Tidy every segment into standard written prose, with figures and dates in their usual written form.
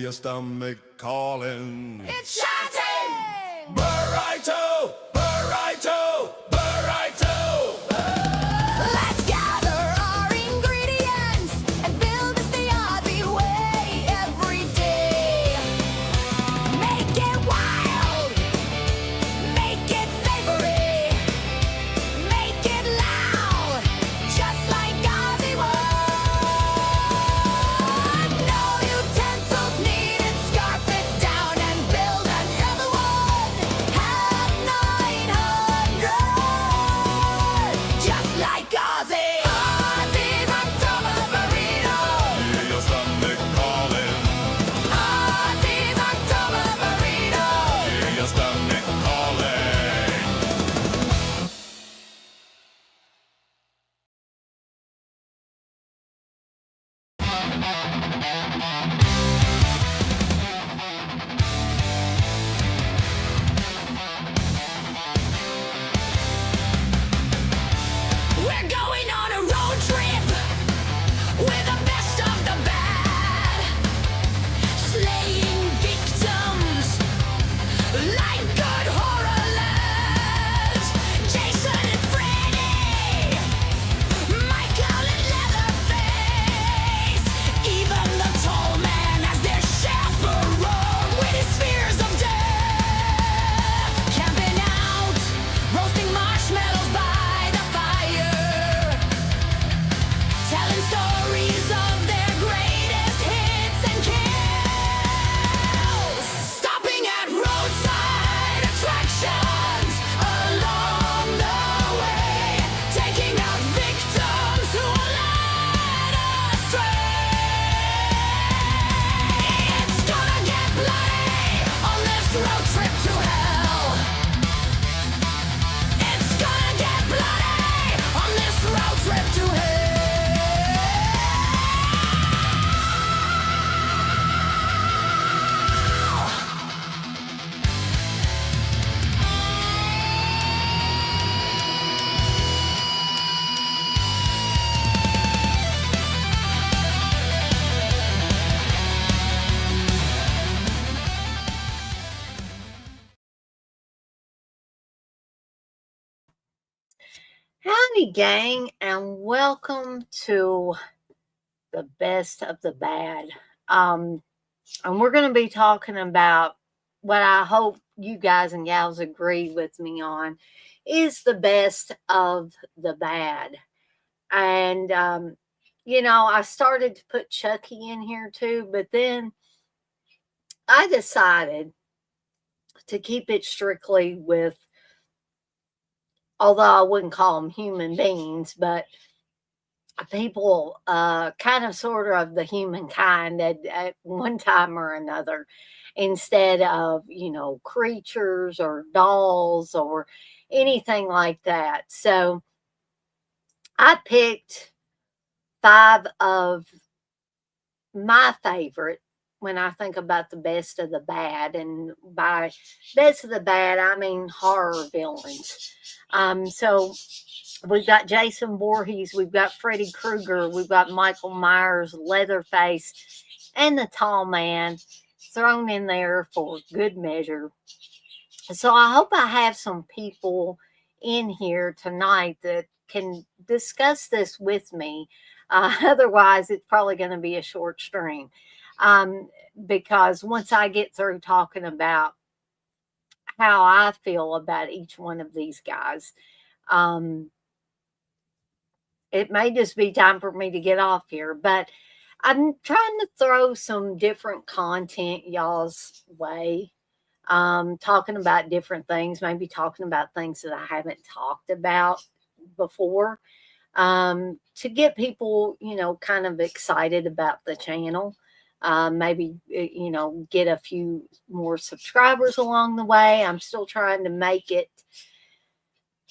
your stomach calling. It's shouting! Burrito, burrito, burrito. Let's gather our ingredients and build this the Aussie way every day. Make it wild, make it savory, make it loud, just like Aussie would. No utensils needed, scarf it down and build another one at 900, just like Aussie. Aussie's on top of the burrito. Hear your stomach calling. Aussie's on top of the burrito. Hear your stomach calling. We're going on a road trip with the best of the bad, slaying victims like good horror lads. Jason and Freddy, Michael and Leatherface, even the tall man as their chaperone with his fears of death. Camping out, roasting marshmallows by the fire, telling stories of their greatest hits and kills. Stopping at roadside attractions along the way, taking out victims who are led astray. It's gonna get bloody on this road trip to hell. It's gonna get bloody on this road trip to hell. Howdy, gang, and welcome to the best of the bad. And we're going to be talking about what I hope you guys and gals agree with me on is the best of the bad. And, I started to put Chucky in here too, but then I decided to keep it strictly with, although I wouldn't call them human beings, but people kind of sort of the humankind at one time or another, instead of creatures or dolls or anything like that. So I picked 5 of my favorite when I think about the best of the bad, and by best of the bad I mean horror villains. So we've got Jason Voorhees, we've got Freddy Krueger, we've got Michael Myers, Leatherface, and the Tall Man thrown in there for good measure. So I hope I have some people in here tonight that can discuss this with me. Otherwise, it's probably going to be a short stream. Because once I get through talking about how I feel about each one of these guys, it may just be time for me to get off here, but I'm trying to throw some different content y'all's way, talking about different things, maybe talking about things that I haven't talked about before, to get people, kind of excited about the channel. Maybe, get a few more subscribers along the way. I'm still trying to make it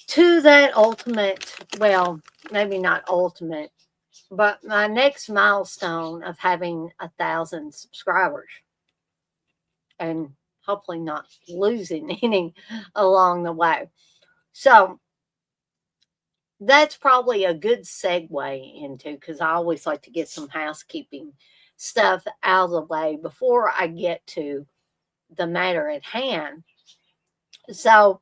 to that ultimate, well, maybe not ultimate, but my next milestone of having 1,000 subscribers, and hopefully not losing any along the way. So that's probably a good segue into, because I always like to get some housekeeping stuff out of the way before I get to the matter at hand. So,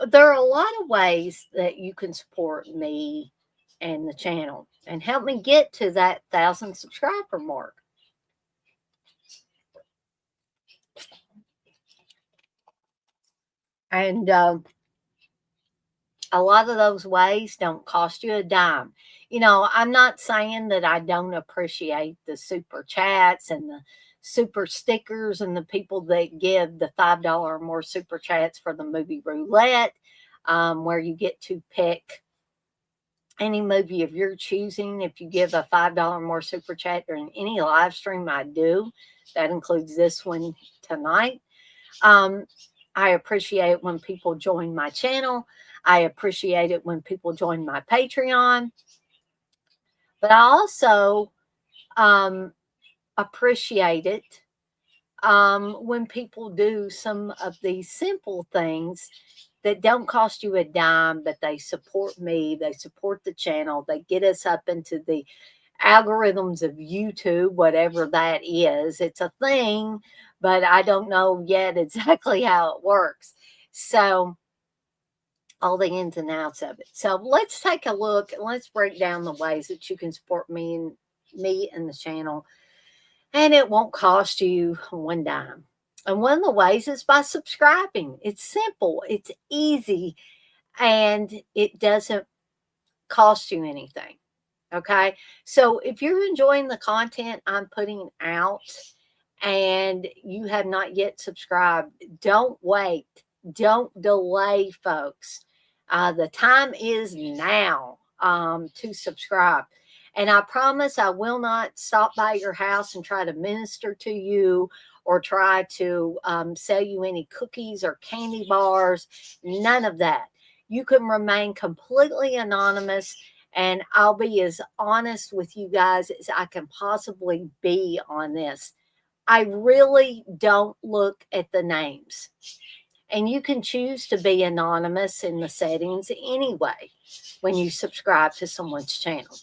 there are a lot of ways that you can support me and the channel and help me get to that 1,000 subscriber mark. And a lot of those ways don't cost you a dime. I'm not saying that I don't appreciate the super chats and the super stickers and the people that give the $5 or more super chats for the movie roulette, where you get to pick any movie of your choosing. If you give a $5 more super chat during any live stream I do, that includes this one tonight. I appreciate when people join my channel. I appreciate it when people join my Patreon. But I also appreciate it when people do some of these simple things that don't cost you a dime, but they support me, they support the channel, they get us up into the algorithms of YouTube, whatever that is. It's a thing, but I don't know yet exactly how it works. So, all the ins and outs of it. So, let's take a look and let's break down the ways that you can support me and the channel, and it won't cost you one dime. And one of the ways is by subscribing. It's simple, it's easy, and it doesn't cost you anything. Okay. So if you're enjoying the content I'm putting out and you have not yet subscribed, don't wait. Don't delay, folks. The time is now to subscribe. And I promise I will not stop by your house and try to minister to you or try to sell you any cookies or candy bars. None of that. You can remain completely anonymous, and I'll be as honest with you guys as I can possibly be on this. I really don't look at the names. And you can choose to be anonymous in the settings anyway when you subscribe to someone's channel.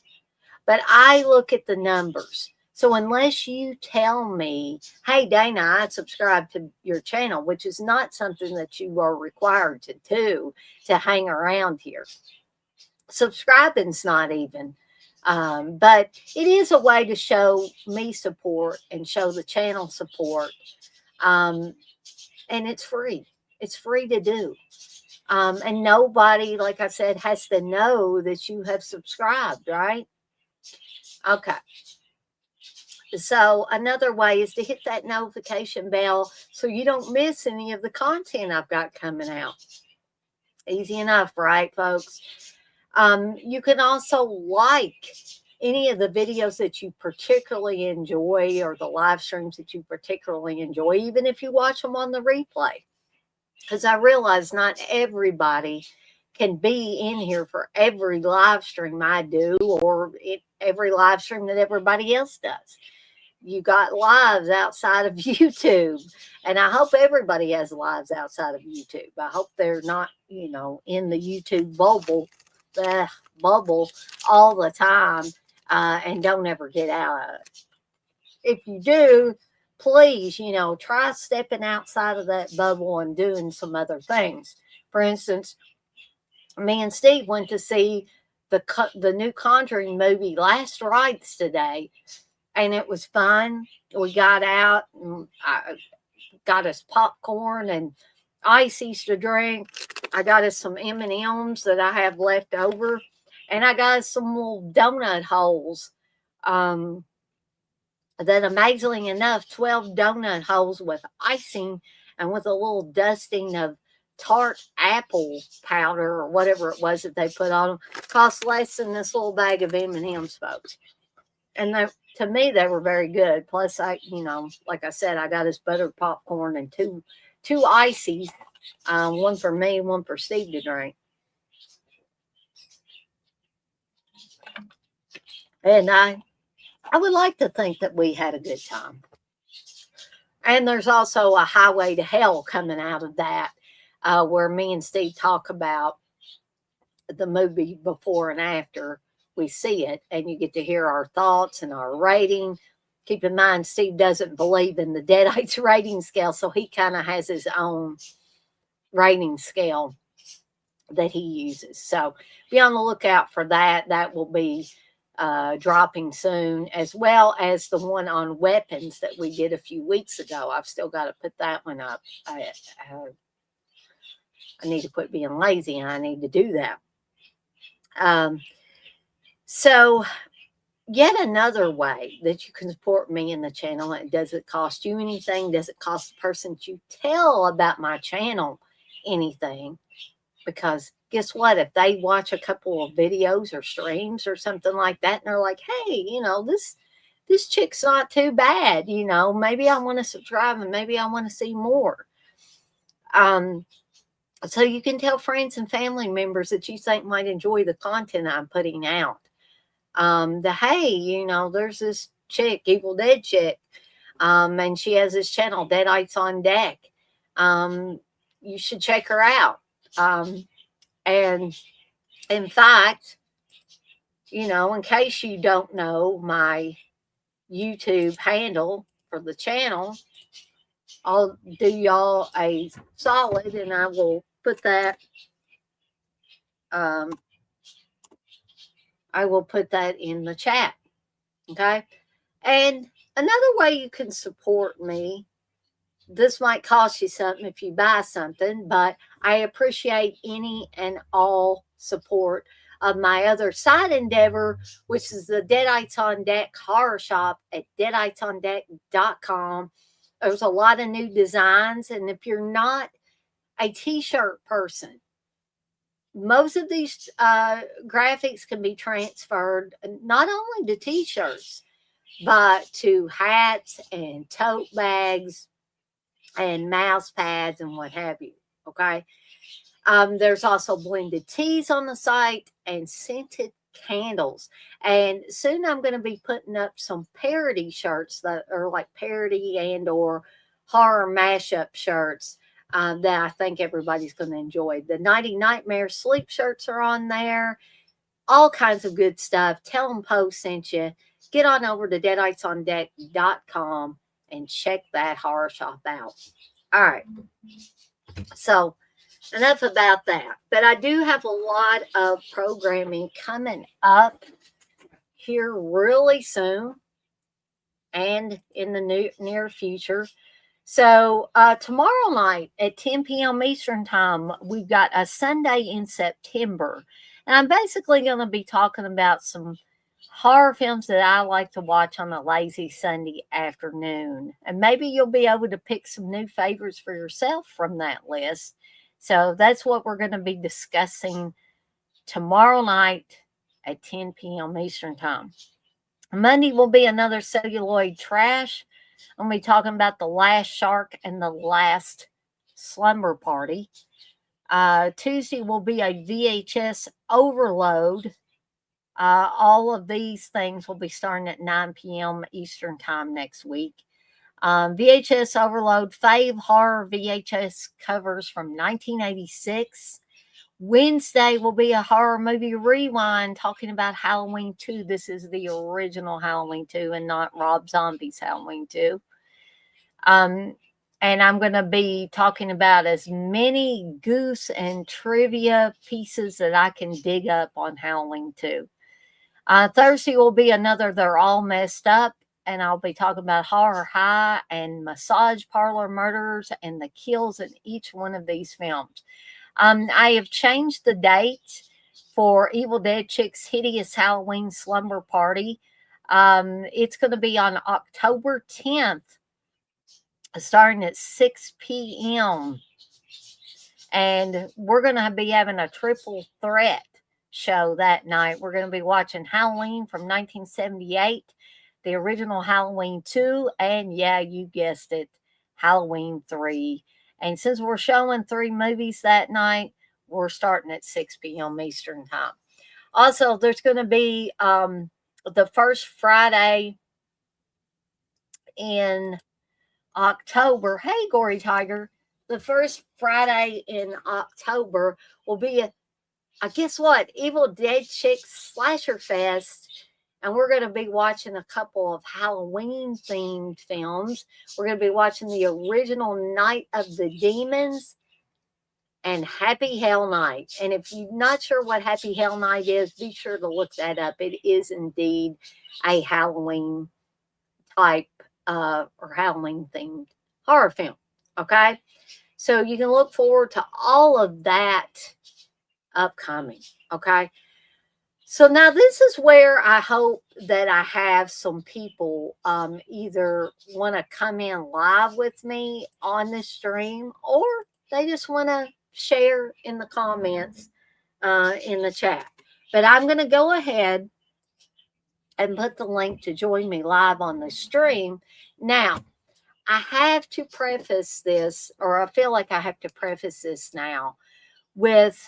But I look at the numbers. So unless you tell me, hey, Dana, I subscribe to your channel, which is not something that you are required to do to hang around here. Subscribing's not even. But it is a way to show me support and show the channel support. And it's free. It's free to do. And nobody, like I said, has to know that you have subscribed, right? Okay. So another way is to hit that notification bell so you don't miss any of the content I've got coming out. Easy enough, right, folks? You can also like any of the videos that you particularly enjoy or the live streams that you particularly enjoy, even if you watch them on the replay. Because I realize not everybody can be in here for every live stream I do or every live stream that everybody else does. You got lives outside of YouTube, and I hope everybody has lives outside of YouTube. I hope they're not, in the YouTube bubble all the time and don't ever get out of it. If you do, please, try stepping outside of that bubble and doing some other things. For instance, me and Steve went to see the new Conjuring movie Last Rites today, and it was fun. We got out and I got us popcorn and ices to drink. I got us some M&Ms that I have left over, and I got us some little donut holes. That amazingly enough, 12 donut holes with icing and with a little dusting of tart apple powder or whatever it was that they put on them cost less than this little bag of M&Ms, folks. And to me, they were very good. Plus, like I said, I got us buttered popcorn and two ices, one for me, one for Steve to drink. And I would like to think that we had a good time. And there's also a highway to hell coming out of that, where me and Steve talk about the movie before and after we see it, and you get to hear our thoughts and our rating. Keep in mind, Steve doesn't believe in the Deadites rating scale, so he kind of has his own rating scale that he uses. So be on the lookout for that. That will be dropping soon, as well as the one on weapons that we did a few weeks ago. I've still got to put that one up. I need to quit being lazy, and I need to do that. So yet another way that you can support me in the channel. It doesn't cost you anything. Doesn't cost the person you tell about my channel anything. Because guess what? If they watch a couple of videos or streams or something like that, and they're like, hey, this chick's not too bad, maybe I want to subscribe and maybe I want to see more. So you can tell friends and family members that you think might enjoy the content I'm putting out. Hey, there's this chick, Evil Dead chick, and she has this channel, Deadites on Deck. You should check her out. And in fact, in case you don't know my YouTube handle for the channel, I'll do y'all a solid and I will put that in the chat. Okay. And another way you can support me, this might cost you something if you buy something, but I appreciate any and all support of my other side endeavor, which is the Deadites on Deck horror shop at deaditesondeck.com. There's a lot of new designs, and if you're not a t-shirt person, most of these graphics can be transferred not only to t-shirts, but to hats and tote bags and mouse pads and what have you. Okay. There's also blended teas on the site and scented candles. And soon I'm going to be putting up some parody shirts that are like parody and or horror mashup shirts that I think everybody's going to enjoy. The Nighty Nightmare sleep shirts are on there. All kinds of good stuff. Tell them Poe sent you. Get on over to deaditesondeck.com and check that horror shop out. All right. So enough about that. But I do have a lot of programming coming up here really soon and in the near future. So tomorrow night at 10 p.m. Eastern Time, we've got a Sunday in September. And I'm basically going to be talking about some horror films that I like to watch on a lazy Sunday afternoon. And maybe you'll be able to pick some new favorites for yourself from that list. So that's what we're going to be discussing tomorrow night at 10 p.m. Eastern Time. Monday will be another celluloid trash. I'm going to be talking about The Last Shark and The Last Slumber Party. Tuesday will be a VHS overload. All of these things will be starting at 9 p.m. Eastern Time next week. VHS overload, fave horror VHS covers from 1986. Wednesday will be a horror movie rewind talking about Halloween 2. This is the original Halloween 2 and not Rob Zombie's Halloween 2. And I'm going to be talking about as many goose and trivia pieces that I can dig up on Halloween 2. Thursday will be another They're All Messed Up, and I'll be talking about Horror High and massage parlor murders and the kills in each one of these films. I have changed the date for Evil Dead Chick's Hideous Halloween Slumber Party. It's going to be on October 10th, starting at 6 p.m. And we're going to be having a triple threat show that night. We're going to be watching Halloween from 1978, the original Halloween 2, and yeah, you guessed it, Halloween 3. And since we're showing 3 movies that night, we're starting at 6 p.m. Eastern Time. Also, there's going to be the first Friday in October. Hey, Gory Tiger. The first Friday in October will be guess what? Evil Dead Chick Slasher Fest. and we're going to be watching a couple of Halloween themed films. We're going to be watching the original Night of the Demons and Happy Hell Night. And if you're not sure what Happy Hell Night is, be sure to look that up. It is indeed a Halloween type or Halloween themed horror film. Okay. So you can look forward to all of that upcoming. Okay. So now this is where I hope that I have some people either want to come in live with me on this stream, or they just want to share in the comments in the chat. But I'm going to go ahead and put the link to join me live on the stream. Now, I have to preface this, or I feel like I have to preface this now with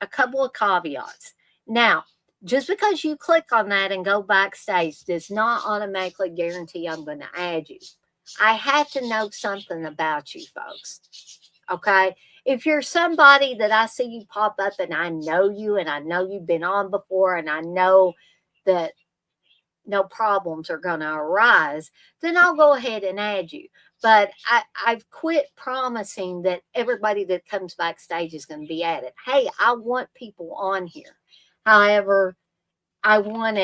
a couple of caveats. Now, just because you click on that and go backstage does not automatically guarantee I'm going to add you. I have to know something about you folks. Okay. If you're somebody that I see you pop up and I know you and I know you've been on before and I know that no problems are going to arise, then I'll go ahead and add you. But I've quit promising that everybody that comes backstage is going to be added. Hey, I want people on here. However, I want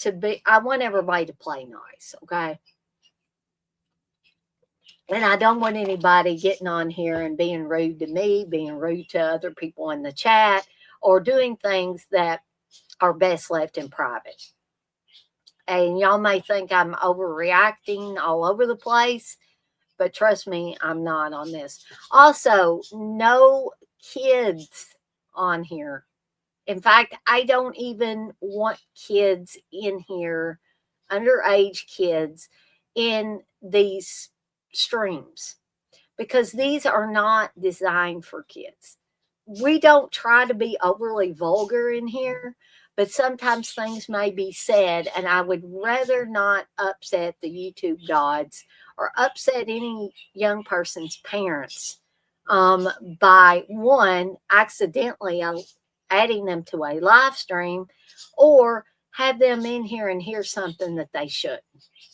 everybody to play nice, okay? And I don't want anybody getting on here and being rude to me, being rude to other people in the chat, or doing things that are best left in private. And y'all may think I'm overreacting all over the place, but trust me, I'm not on this. Also, no kids on here. In fact, I don't even want kids in here, underage kids, in these streams, because these are not designed for kids. We don't try to be overly vulgar in here, but sometimes things may be said, and I would rather not upset the YouTube gods or upset any young person's parents by one, accidentally adding them to a live stream, or have them in here and hear something that they shouldn't.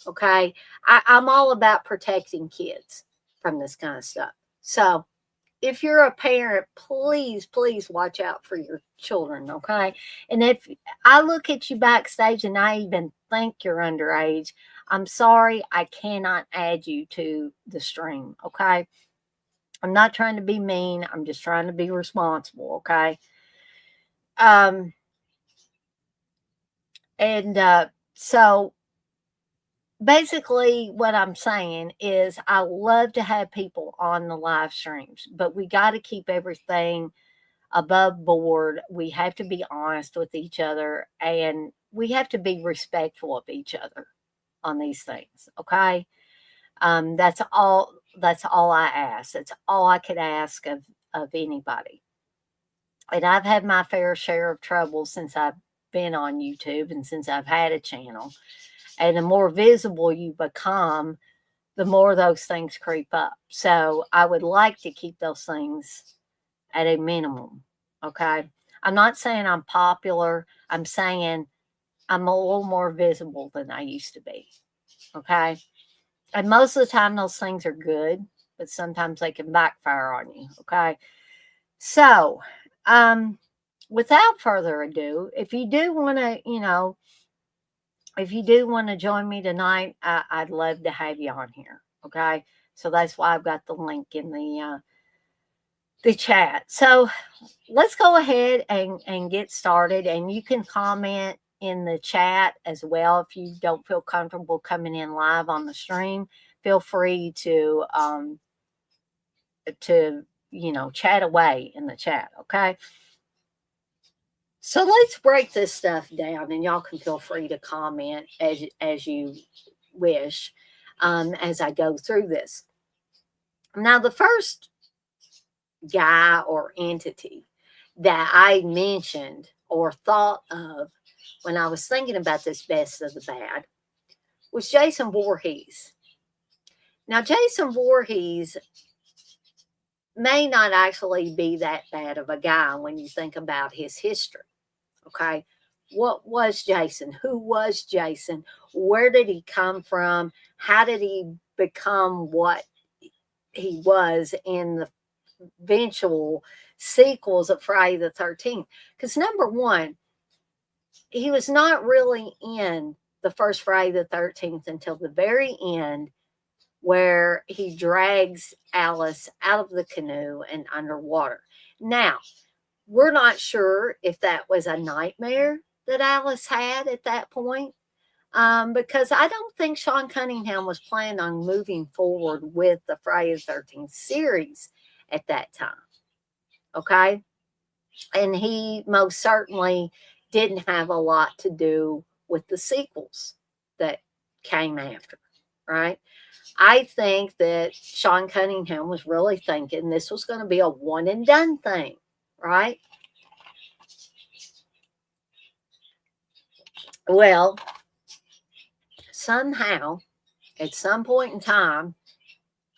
Okay. I'm all about protecting kids from this kind of stuff. So if you're a parent, please, please watch out for your children. Okay. And if I look at you backstage and I even think you're underage, I'm sorry, I cannot add you to the stream. Okay. I'm not trying to be mean. I'm just trying to be responsible. Okay. So basically what I'm saying is I love to have people on the live streams, but we got to keep everything above board. We have to be honest with each other, and we have to be respectful of each other on these things. Okay. That's all I ask. That's all I could ask of anybody. And I've had my fair share of trouble since I've been on YouTube and since I've had a channel. And the more visible you become, the more those things creep up. So I would like to keep those things at a minimum. Okay. I'm not saying I'm popular. I'm saying I'm a little more visible than I used to be. Okay. And most of the time, those things are good, but sometimes they can backfire on you. Okay. So, without further ado, if you do want to, if you do want to join me tonight, I'd love to have you on here. Okay. So that's why I've got the link in the chat. So let's go ahead and get started. And you can comment in the chat as well. If you don't feel comfortable coming in live on the stream, feel free to chat away in the chat. Okay. So let's break this stuff down, and y'all can feel free to comment as you wish as I go through this. Now, the first guy or entity that I mentioned or thought of when I was thinking about this best of the bad was Jason Voorhees. Now, Jason Voorhees may not actually be that bad of a guy when you think about his history. Okay. What was Jason? Who was Jason? Where did he come from? How did he become what he was in the eventual sequels of Friday the 13th? Because number one, he was not really in the first Friday the 13th until the very end, where he drags Alice out of the canoe and underwater. Now, we're not sure if that was a nightmare that Alice had at that point, because I don't think Sean Cunningham was planning on moving forward with the Friday the 13th series at that time. Okay. And he most certainly didn't have a lot to do with the sequels that came after, right? I think that Sean Cunningham was really thinking this was going to be a one and done thing, right? Well, somehow, at some point in time,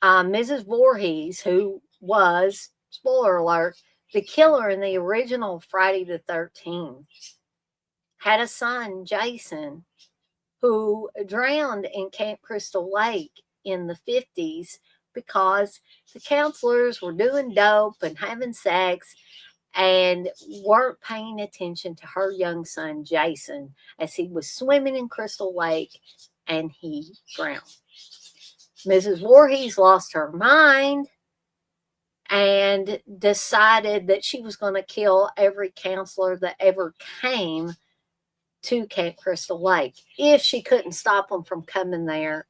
Mrs. Voorhees, who was, spoiler alert, the killer in the original Friday the 13th, had a son, Jason, who drowned in Camp Crystal Lake in the 50s because the counselors were doing dope and having sex and weren't paying attention to her young son, Jason, as he was swimming in Crystal Lake and he drowned. Mrs. Voorhees lost her mind and decided that she was going to kill every counselor that ever came to Camp Crystal Lake if she couldn't stop them from coming there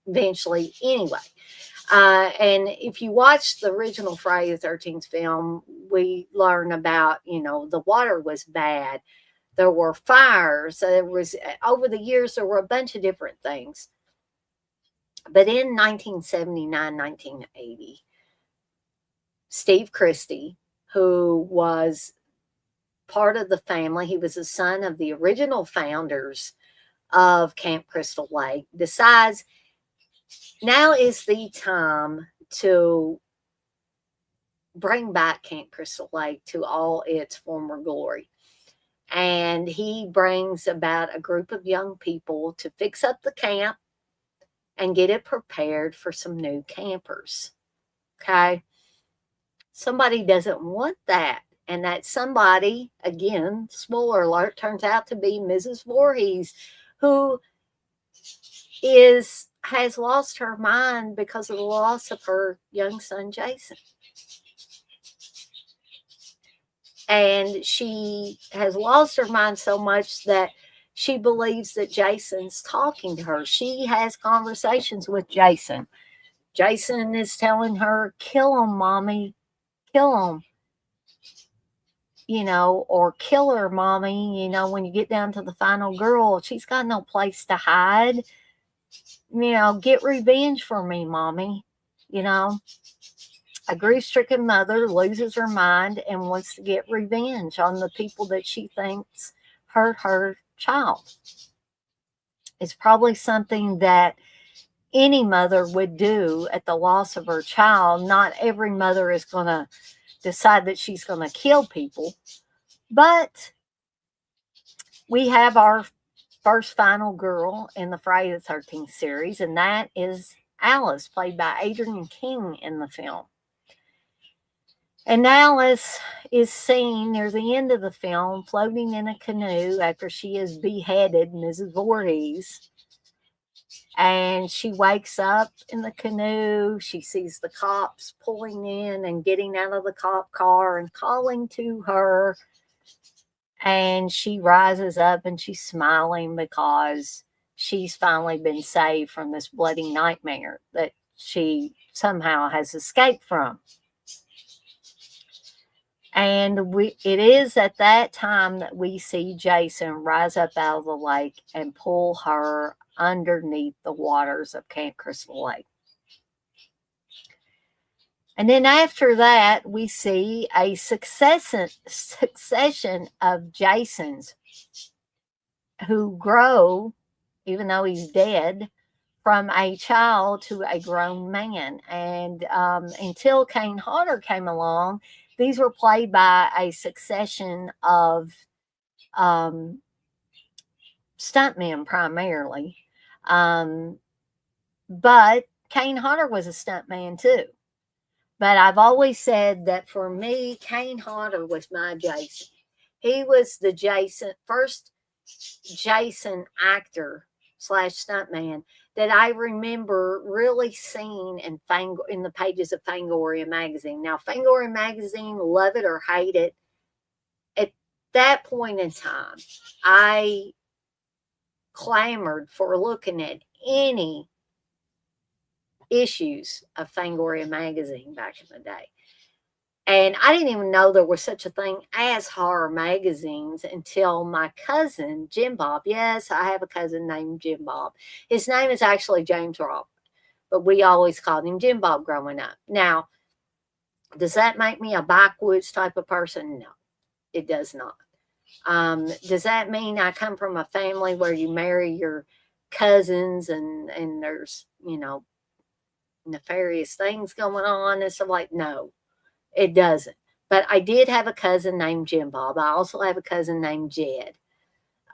eventually anyway. And if you watch the original Friday the 13th film, we learn about, the water was bad. There were fires. There was, over the years, there were a bunch of different things. But in 1979, 1980, Steve Christie, who was part of the family, he was the son of the original founders of Camp Crystal Lake, decides now is the time to bring back Camp Crystal Lake to all its former glory. And he brings about a group of young people to fix up the camp and get it prepared for some new campers. Okay. Somebody doesn't want that. And that somebody, again, spoiler alert, turns out to be Mrs. Voorhees, who has lost her mind because of the loss of her young son, Jason. And she has lost her mind so much that she believes that Jason's talking to her. She has conversations with Jason. Jason is telling her, kill him, mommy, kill him. Or kill her, mommy. When you get down to the final girl, she's got no place to hide. Get revenge for me, mommy. A grief-stricken mother loses her mind and wants to get revenge on the people that she thinks hurt her child. It's probably something that any mother would do at the loss of her child. Not every mother is going to decide that she's going to kill people, but we have our first final girl in the Friday the 13th series, and that is Alice, played by Adrienne King in the film. And Alice is seen near the end of the film floating in a canoe after she has beheaded Mrs. Voorhees. And she wakes up in the canoe. She sees the cops pulling in and getting out of the cop car and calling to her. And she rises up and she's smiling because she's finally been saved from this bloody nightmare that she somehow has escaped from. And it is at that time that we see Jason rise up out of the lake and pull her underneath the waters of Camp Crystal Lake. And then after that, we see a succession of Jasons who grow, even though he's dead, from a child to a grown man. And until Kane Hodder came along, these were played by a succession of stuntmen primarily. Um, but Kane Hodder was a stuntman too. But I've always said that for me, Kane Hodder was my Jason. He was the first Jason actor slash stuntman that I remember really seeing in the pages of Fangoria magazine. Now, Fangoria magazine, love it or hate it, at that point in time, I clamored for looking at any issues of Fangoria magazine back in the day. And I didn't even know there was such a thing as horror magazines until my cousin, Jim Bob. Yes, I have a cousin named Jim Bob. His name is actually James Robert, but we always called him Jim Bob growing up. Now, does that make me a backwoods type of person? No, it does not. Does that mean I come from a family where you marry your cousins and there's, nefarious things going on and stuff like? No, it doesn't. But I did have a cousin named Jim Bob. I also have a cousin named Jed.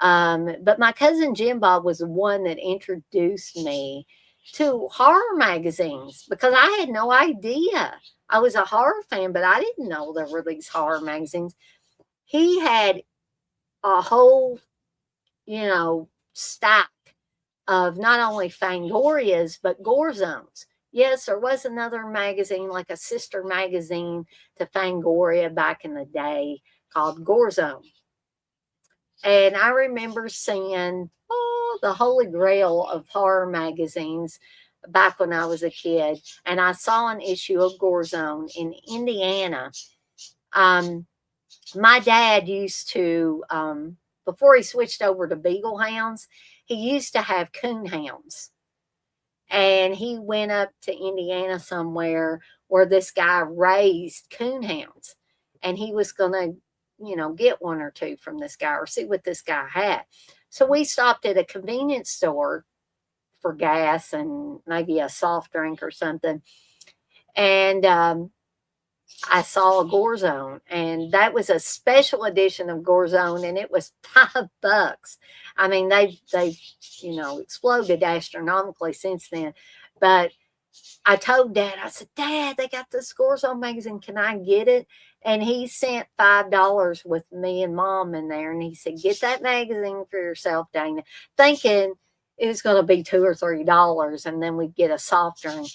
But my cousin Jim Bob was the one that introduced me to horror magazines because I had no idea. I was a horror fan, but I didn't know there were these horror magazines. He had a whole, stack of not only Fangorias, but Gore Zones. Yes, there was another magazine, like a sister magazine to Fangoria back in the day called Gore Zone. And I remember seeing, the holy grail of horror magazines back when I was a kid. And I saw an issue of Gore Zone in Indiana. My dad used to, before he switched over to Beagle Hounds, he used to have coon hounds. And he went up to Indiana somewhere where this guy raised coon hounds. And he was going to, get one or two from this guy or see what this guy had. So we stopped at a convenience store for gas and maybe a soft drink or something. And I saw a Gore Zone, and that was a special edition of Gore Zone, and it was $5. I mean, they've exploded astronomically since then. But I told Dad, I said, Dad, they got this Gore Zone magazine. Can I get it? And he sent $5 with me and Mom in there, and he said, get that magazine for yourself, Dana, thinking it was going to be $2 or $3, and then we'd get a soft drink.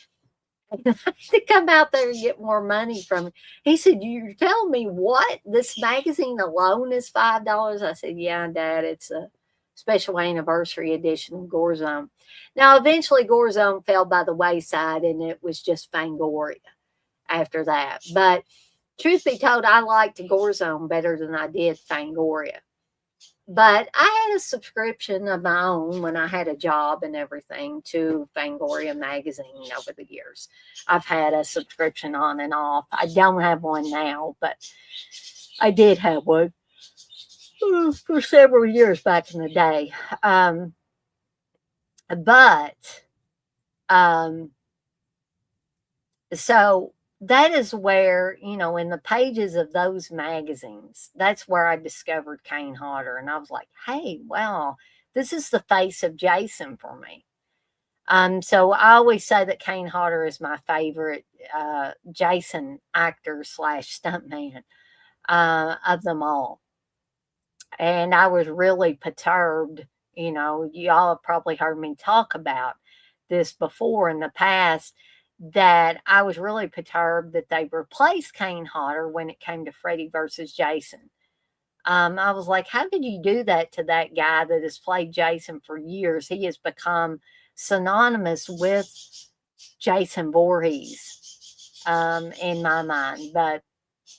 To come out there and get more money from it. He said, you're telling me what? This magazine alone is $5? I said, yeah, Dad, it's a special anniversary edition of Gore Zone. Now, eventually Gore Zone fell by the wayside and it was just Fangoria after that. But truth be told, I liked Gore Zone better than I did Fangoria. But I had a subscription of my own when I had a job and everything to Fangoria magazine over the years. I've had a subscription on and off. I don't have one now, but I did have one for several years back in the day. So that is where, in the pages of those magazines, that's where I discovered Kane Hodder. And I was like, hey, wow, this is the face of Jason for me. So I always say that Kane Hodder is my favorite Jason actor slash stuntman of them all. And I was really perturbed. Y'all have probably heard me talk about this before in the past, that I was really perturbed that they replaced Kane Hodder when it came to Freddy versus Jason. I was like, how could you do that to that guy that has played Jason for years? He has become synonymous with Jason Voorhees in my mind. But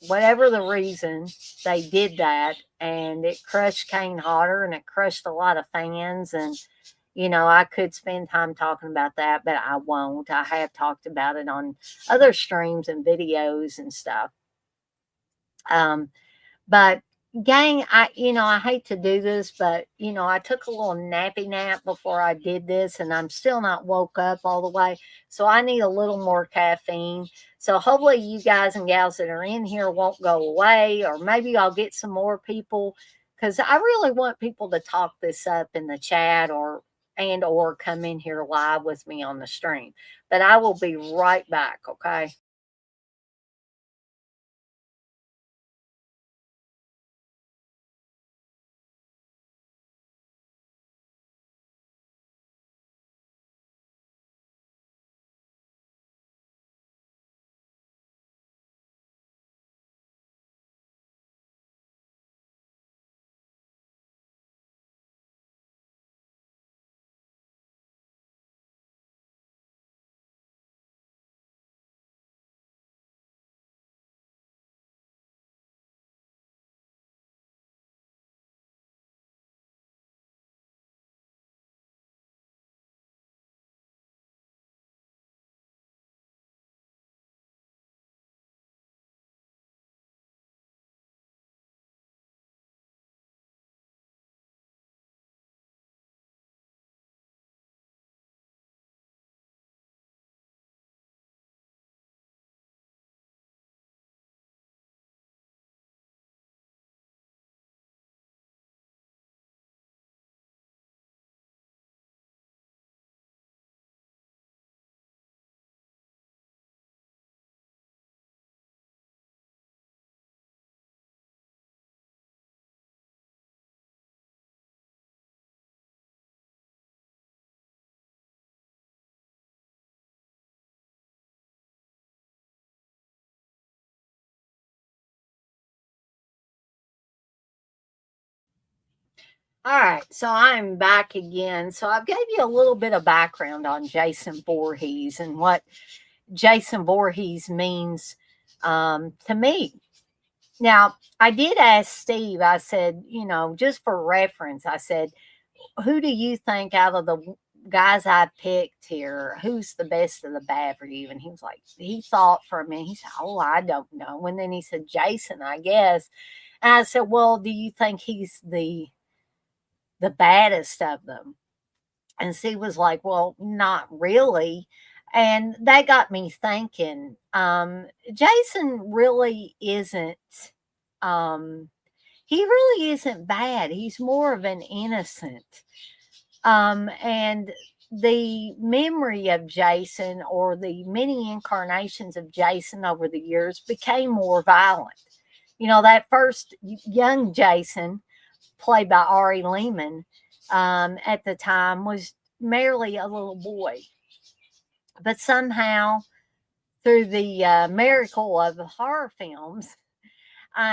whatever the reason, they did that, and it crushed Kane Hodder, and it crushed a lot of fans. And I could spend time talking about that, but I won't. I have talked about it on other streams and videos and stuff. But gang, I hate to do this, but I took a little nappy nap before I did this, and I'm still not woke up all the way. So I need a little more caffeine. So hopefully you guys and gals that are in here won't go away, or maybe I'll get some more people because I really want people to talk this up in the chat or come in here live with me on the stream. But I will be right back, okay? All right, so I'm back again. So I've gave you a little bit of background on Jason Voorhees and what Jason Voorhees means to me. Now, I did ask Steve, I said, just for reference, I said, who do you think out of the guys I picked here, who's the best of the bad for you? And he was like, he thought for a minute, he said, oh, I don't know. And then he said, Jason, I guess. And I said, well, do you think he's the baddest of them? And Steve was like, well, not really. And that got me thinking. Jason really isn't. Um, he really isn't bad. He's more of an innocent. And the memory of Jason or the many incarnations of Jason over the years became more violent. That first young Jason, played by Ari Lehman, at the time was merely a little boy. But somehow, through the miracle of horror films,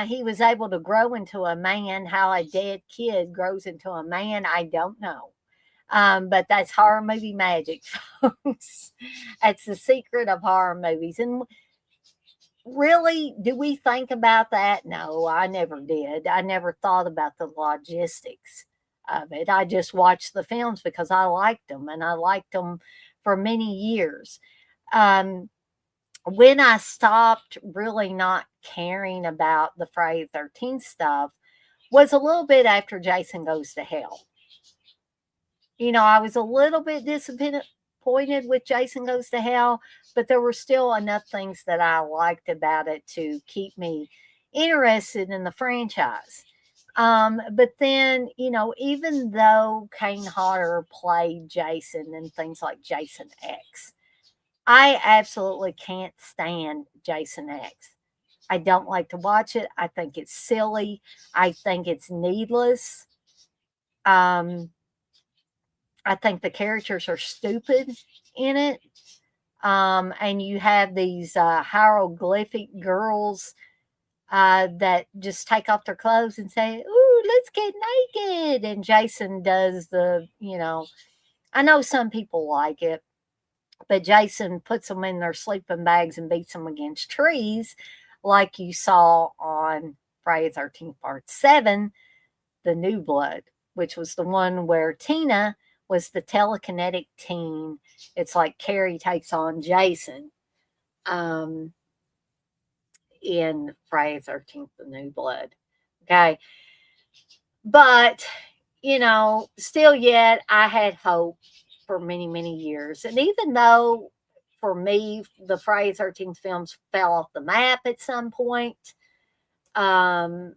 he was able to grow into a man. How a dead kid grows into a man, I don't know. But that's horror movie magic, folks. That's the secret of horror movies. And really, do we think about that? No, I never did. I never thought about the logistics of it. I just watched the films because I liked them, and I liked them for many years. Um, when I stopped really not caring about the Friday the 13th stuff was a little bit after Jason Goes to Hell. I was a little bit disappointed with Jason Goes to Hell, but there were still enough things that I liked about it to keep me interested in the franchise. But then, even though Kane Hodder played Jason and things like Jason X, I absolutely can't stand Jason X. I don't like to watch it. I think it's silly. I think it's needless. Um, I think the characters are stupid in it. And you have these hieroglyphic girls that just take off their clothes and say, "Ooh, let's get naked." And Jason does I know some people like it, but Jason puts them in their sleeping bags and beats them against trees, like you saw on Friday the 13th, Part 7, The New Blood, which was the one where Tina was the telekinetic teen. It's like Carrie takes on Jason um, in Friday the 13th, The New Blood. Okay. But, still yet, I had hope for many, many years. And even though for me, the Friday the 13th films fell off the map at some point, um,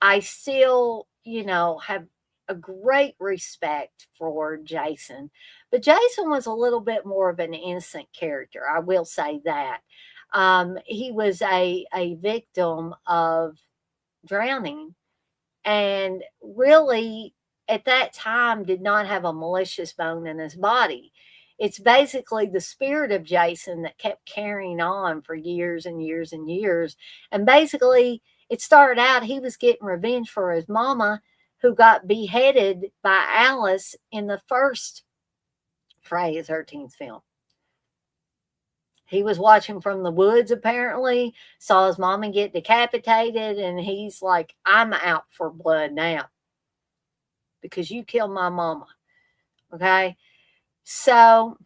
I still have a great respect for Jason. But Jason was a little bit more of an innocent character. I will say that. He was a victim of drowning, and really at that time did not have a malicious bone in his body. It's basically the spirit of Jason that kept carrying on for years and years and years. And basically, it started out he was getting revenge for his mama who got beheaded by Alice in the first Friday the 13th film. He was watching from the woods, apparently, saw his mama get decapitated, and he's like, I'm out for blood now because you killed my mama. Okay. So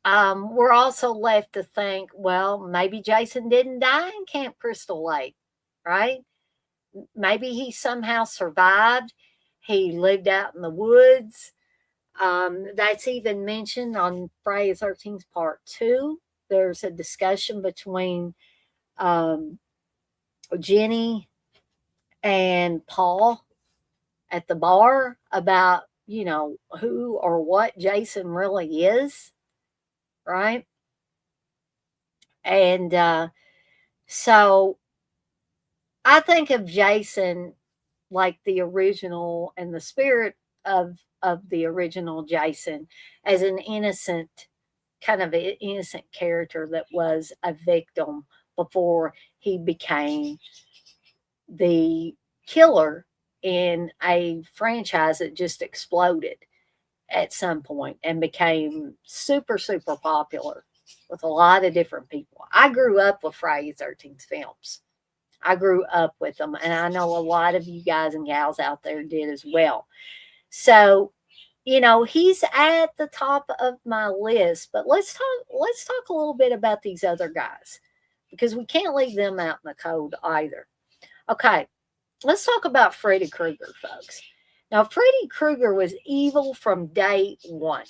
we're also left to think, well, maybe Jason didn't die in Camp Crystal Lake, right? Maybe he somehow survived. He lived out in the woods. That's even mentioned on Friday the 13th Part 2. There's a discussion between um, Jenny and Paul at the bar about, who or what Jason really is, right? And so I think of Jason like the original and the spirit of the original Jason as an innocent kind of an innocent character that was a victim before he became the killer in a franchise that just exploded at some point and became super, super popular with a lot of different people. I grew up with Friday the 13th films. I grew up with them, and I know a lot of you guys and gals out there did as well. So, he's at the top of my list, but let's talk a little bit about these other guys because we can't leave them out in the cold either. Okay, let's talk about Freddy Krueger, folks. Now, Freddy Krueger was evil from day one,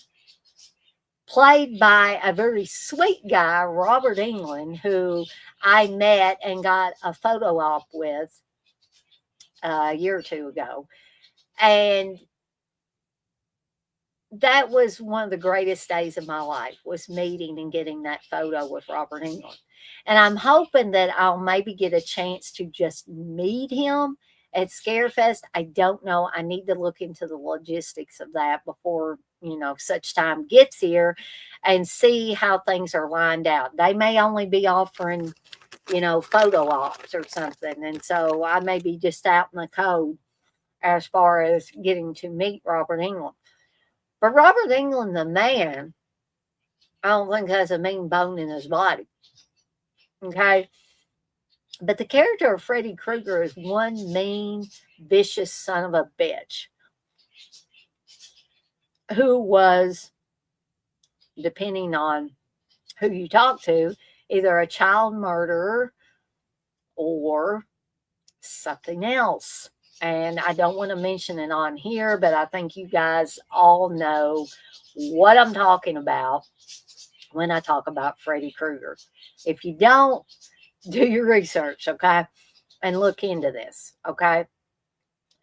played by a very sweet guy, Robert England, who I met and got a photo op with a year or two ago. And that was one of the greatest days of my life, was meeting and getting that photo with Robert England. And I'm hoping that I'll maybe get a chance to just meet him at Scarefest. I don't know. I need to look into the logistics of that before, such time gets here and see how things are lined out. They may only be offering, photo ops or something. And so I may be just out in the cold as far as getting to meet Robert England. But Robert England, the man, I don't think has a mean bone in his body. Okay. But the character of Freddy Krueger is one mean, vicious son of a bitch who was, depending on who you talk to, either a child murderer or something else. And I don't want to mention it on here, but I think you guys all know what I'm talking about when I talk about Freddy Krueger. If you don't, do your research, okay? And look into this, okay?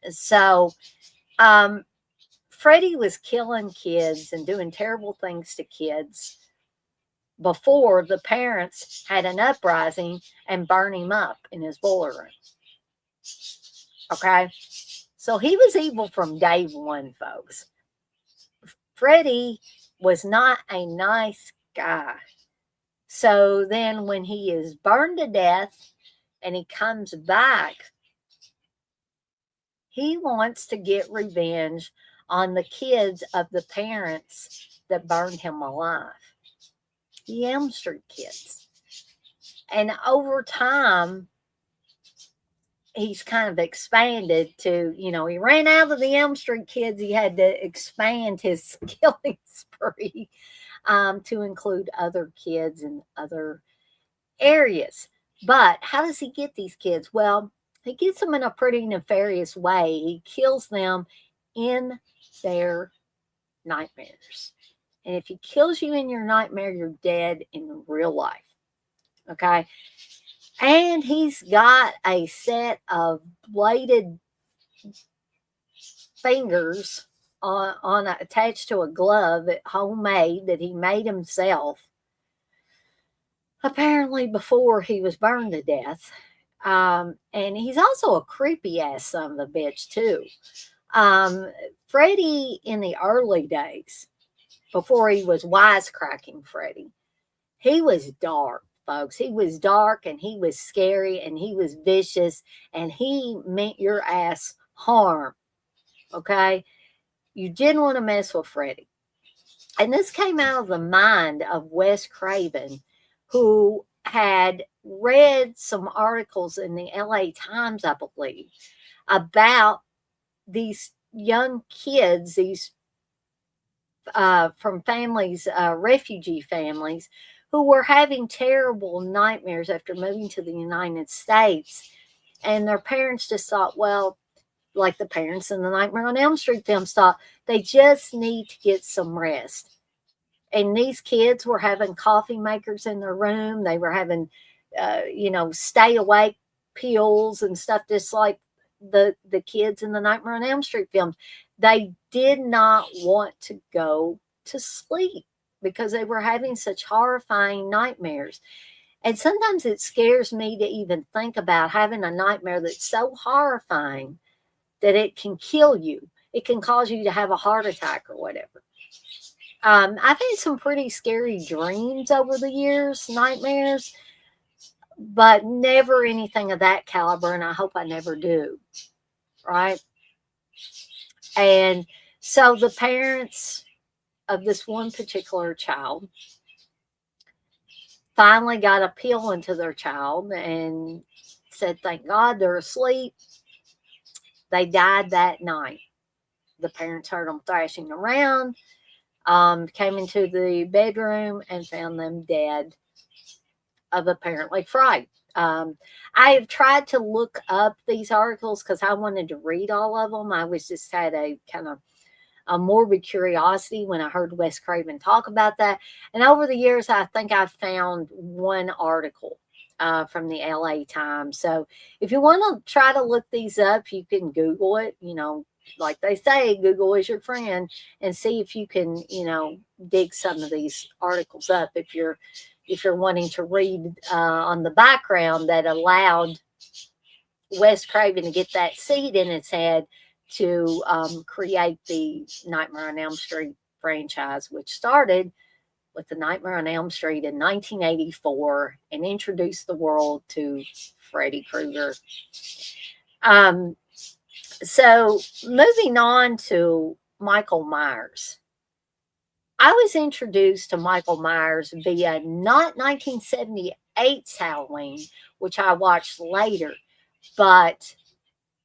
So, Freddy was killing kids and doing terrible things to kids before the parents had an uprising and burn him up in his boiler room. Okay? So he was evil from day one, folks. Freddy was not a nice guy. So then when he is burned to death and he comes back, he wants to get revenge on the kids of the parents that burned him alive. The Elm Street kids. And over time, he's kind of expanded to, he ran out of the Elm Street kids. He had to expand his killing spree to include other kids in other areas. But how does he get these kids? Well, he gets them in a pretty nefarious way. He kills them in their nightmares. And if he kills you in your nightmare, you're dead in real life. Okay? And he's got a set of bladed fingers attached to a glove, homemade, that he made himself. Apparently, before he was burned to death. And he's also a creepy ass son of a bitch too. Um, Freddie in the early days, before he was wisecracking Freddie, he was dark, folks. He was dark and he was scary and he was vicious and he meant your ass harm. Okay. You didn't want to mess with Freddie. And this came out of the mind of Wes Craven, who had read some articles in the LA Times, I believe, about these young kids, these from families, refugee families, who were having terrible nightmares after moving to the United States. And their parents just thought, well, like the parents in the Nightmare on Elm Street films thought, they just need to get some rest. And these kids were having coffee makers in their room. They were having, stay awake pills and stuff, just like the kids in the Nightmare on Elm Street films. They did not want to go to sleep because they were having such horrifying nightmares. And sometimes it scares me to even think about having a nightmare that's so horrifying that it can kill you. It can cause you to have a heart attack or whatever. I've had some pretty scary dreams over the years, nightmares, but never anything of that caliber, and I hope I never do. Right? And so the parents of this one particular child finally got a pill into their child and said, thank God they're asleep. They died that night. The parents heard them thrashing around, came into the bedroom and found them dead of apparently fright. I have tried to look up these articles because I wanted to read all of them. I was just had a kind of a morbid curiosity when I heard Wes Craven talk about that. And over the years, I think I've found one article from the LA Times. So if you want to try to look these up, you can Google it. Like they say, Google is your friend, and see if you can, dig some of these articles up if you're wanting to read on the background that allowed Wes Craven to get that seed in its head to create the Nightmare on Elm Street franchise, which started with the Nightmare on Elm Street in 1984 and introduced the world to Freddy Krueger. So moving on to Michael Myers. I was introduced to Michael Myers via not 1978's Halloween, which I watched later, but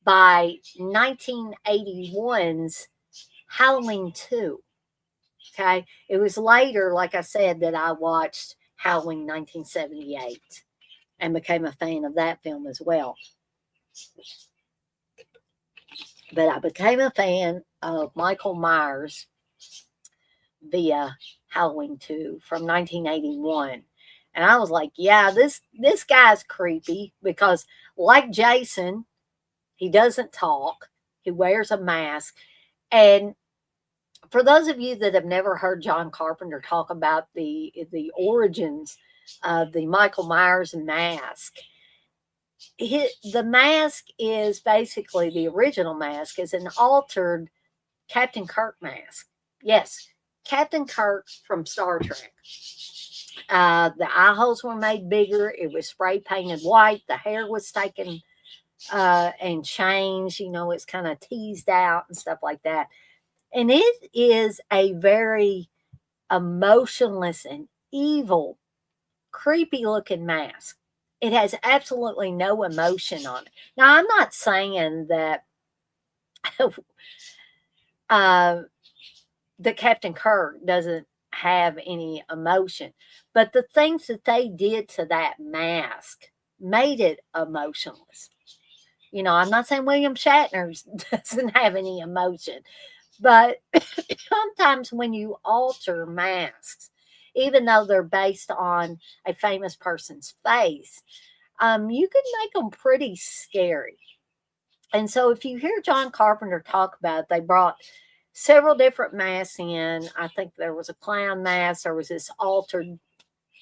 by 1981's Halloween 2. Okay. It was later, like I said, that I watched Halloween 1978 and became a fan of that film as well. But I became a fan of Michael Myers via Halloween 2 from 1981. And I was like, yeah, this guy's creepy because, like Jason, he doesn't talk. He wears a mask. And for those of you that have never heard John Carpenter talk about the origins of the Michael Myers mask, the mask is basically, the original mask is an altered Captain Kirk mask. Yes, Captain Kirk from Star Trek. The eye holes were made bigger. It was spray painted white. The hair was taken and changed. It's kind of teased out and stuff like that. And it is a very emotionless and evil, creepy looking mask. It has absolutely no emotion on it. Now, I'm not saying that the Captain Kirk doesn't have any emotion, but the things that they did to that mask made it emotionless. I'm not saying William Shatner doesn't have any emotion, but sometimes when you alter masks, even though they're based on a famous person's face, you can make them pretty scary. And so if you hear John Carpenter talk about it, they brought several different masks in. I think there was a clown mask, there was this altered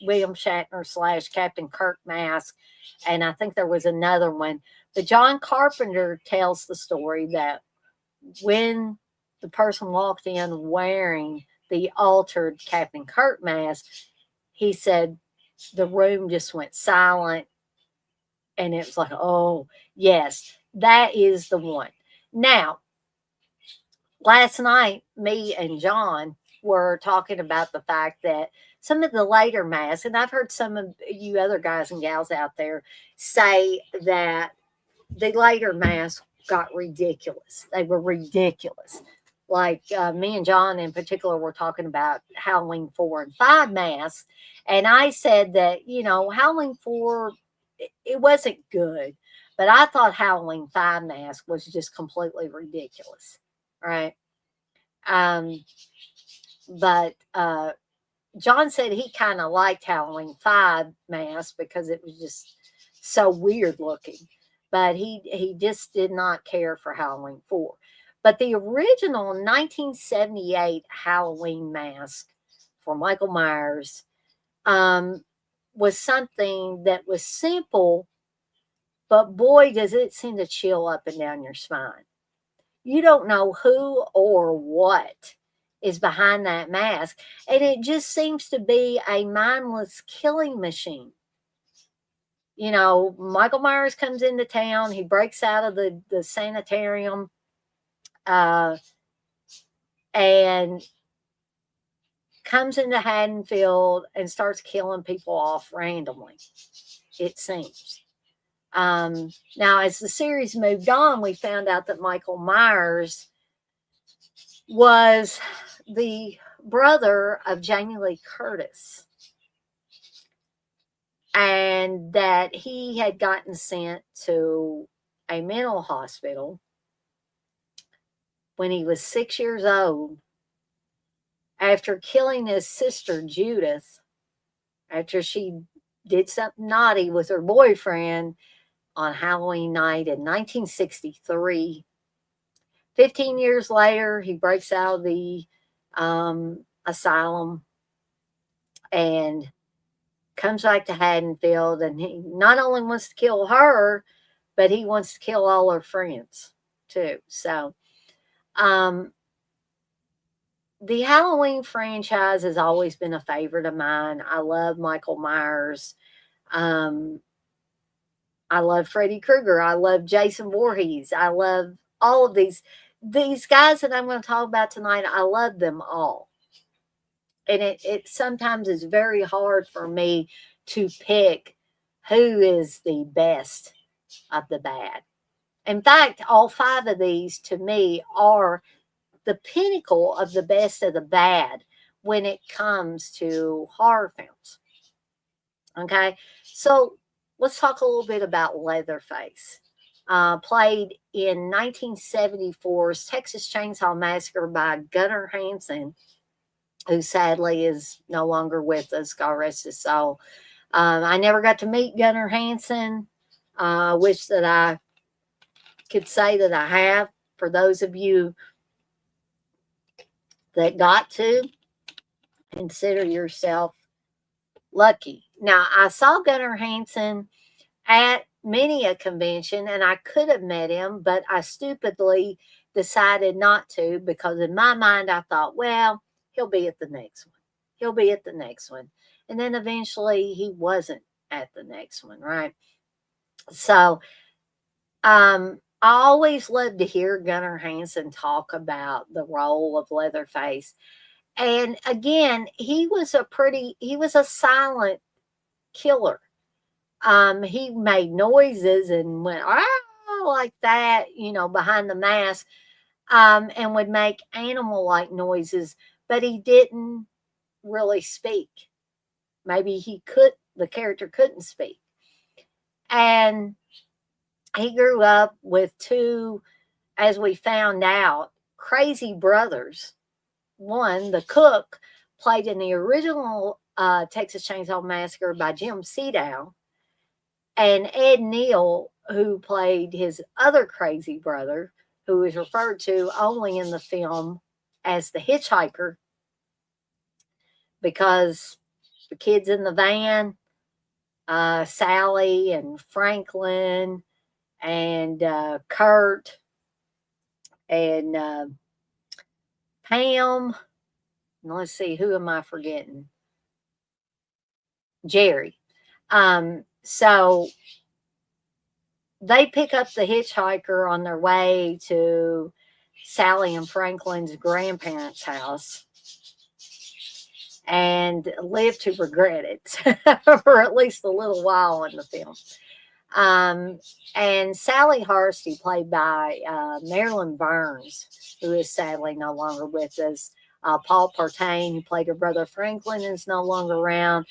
William Shatner slash Captain Kirk mask, and I think there was another one. But John Carpenter tells the story that when the person walked in wearing the altered Captain Kirk mask, he said the room just went silent, and it was like, oh, yes, that is the one. Now, last night, me and John were talking about the fact that some of the later masks, and I've heard some of you other guys and gals out there say that the later masks got ridiculous. They were ridiculous. Like me and John in particular were talking about Halloween 4 and 5 masks. And I said that, Halloween 4, it wasn't good. But I thought Halloween 5 mask was just completely ridiculous. Right. Um, but John said he kind of liked Halloween 5 mask because it was just so weird looking. But he just did not care for Halloween 4. But the original 1978 Halloween mask for Michael Myers was something that was simple, but boy, does it seem to chill up and down your spine. You don't know who or what is behind that mask, and it just seems to be a mindless killing machine. Michael Myers comes into town, he breaks out of the sanitarium, and comes into Haddonfield and starts killing people off randomly, it seems. Now, as the series moved on, we found out that Michael Myers was the brother of Jamie Lee Curtis, and that he had gotten sent to a mental hospital when he was 6 years old after killing his sister Judith after she did something naughty with her boyfriend on Halloween night in 1963. 15 years later, he breaks out of the asylum and comes back to Haddonfield, and he not only wants to kill her, but he wants to kill all her friends too. So, the Halloween franchise has always been a favorite of mine. I love Michael Myers. Um, I love Freddy Krueger. I love Jason Voorhees. I love all of these guys that I'm going to talk about tonight. I love them all. And it sometimes is very hard for me to pick who is the best of the bad. In fact, all 5 of these to me are the pinnacle of the best of the bad when it comes to horror films. Okay, so let's talk a little bit about Leatherface. Played in 1974's Texas Chainsaw Massacre by Gunnar Hansen, who sadly is no longer with us. God rest his soul. I never got to meet Gunnar Hansen. I wish that I could say that I have. For those of you that got to, consider yourself lucky. Now, I saw Gunnar Hansen at many a convention, and I could have met him, but I stupidly decided not to because in my mind I thought, well, he'll be at the next one. He'll be at the next one. And then eventually he wasn't at the next one, right? So I always love to hear Gunnar Hansen talk about the role of Leatherface. And again, he was a silent killer. He made noises and went like that, behind the mask, and would make animal-like noises, but he didn't really speak. Maybe the character couldn't speak. And he grew up with 2, as we found out, crazy brothers. One, the cook, played in the original Texas Chainsaw Massacre by Jim Sedow, and Ed Neal who played his other crazy brother, who is referred to only in the film as the hitchhiker, because the kids in the van, Sally and Franklin and Kurt and Pam. Let's see, who am I forgetting? Jerry. So they pick up the hitchhiker on their way to Sally and Franklin's grandparents' house and live to regret it for at least a little while in the film. And Sally Harsty, played by Marilyn Burns, who is sadly no longer with us. Paul Partain, who played her brother Franklin, is no longer around.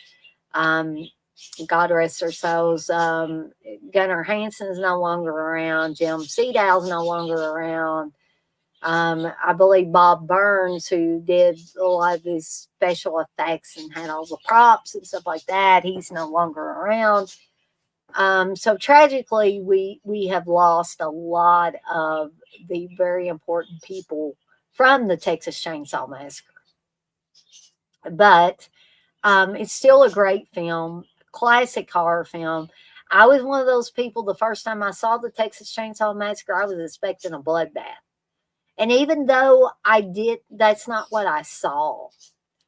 God rest their souls. Gunnar Hansen is no longer around. Jim Seedow's no longer around. I believe Bob Burns, who did a lot of these special effects and had all the props and stuff like that, he's no longer around. So tragically, we have lost a lot of the very important people from the Texas Chainsaw Massacre. But it's still a great film, classic horror film. I was one of those people, the first time I saw the Texas Chainsaw Massacre, I was expecting a bloodbath. And even though that's not what I saw.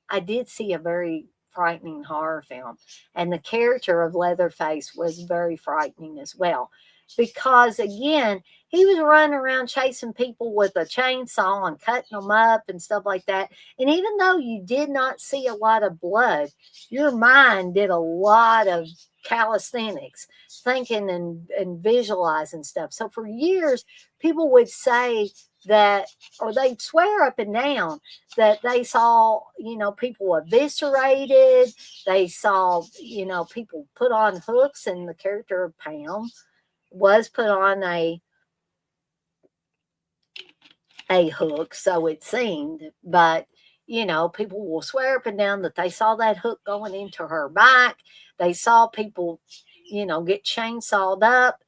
I did see a very frightening horror film. And the character of Leatherface was very frightening as well. Because again, he was running around chasing people with a chainsaw and cutting them up and stuff like that. And even though you did not see a lot of blood, your mind did a lot of calisthenics, thinking and visualizing stuff. So for years, people would say that, or they'd swear up and down that they saw, people eviscerated. They saw, people put on hooks, and the character of Pam was put on a hook, so it seemed. But, people will swear up and down that they saw that hook going into her back. They saw people, get chainsawed up.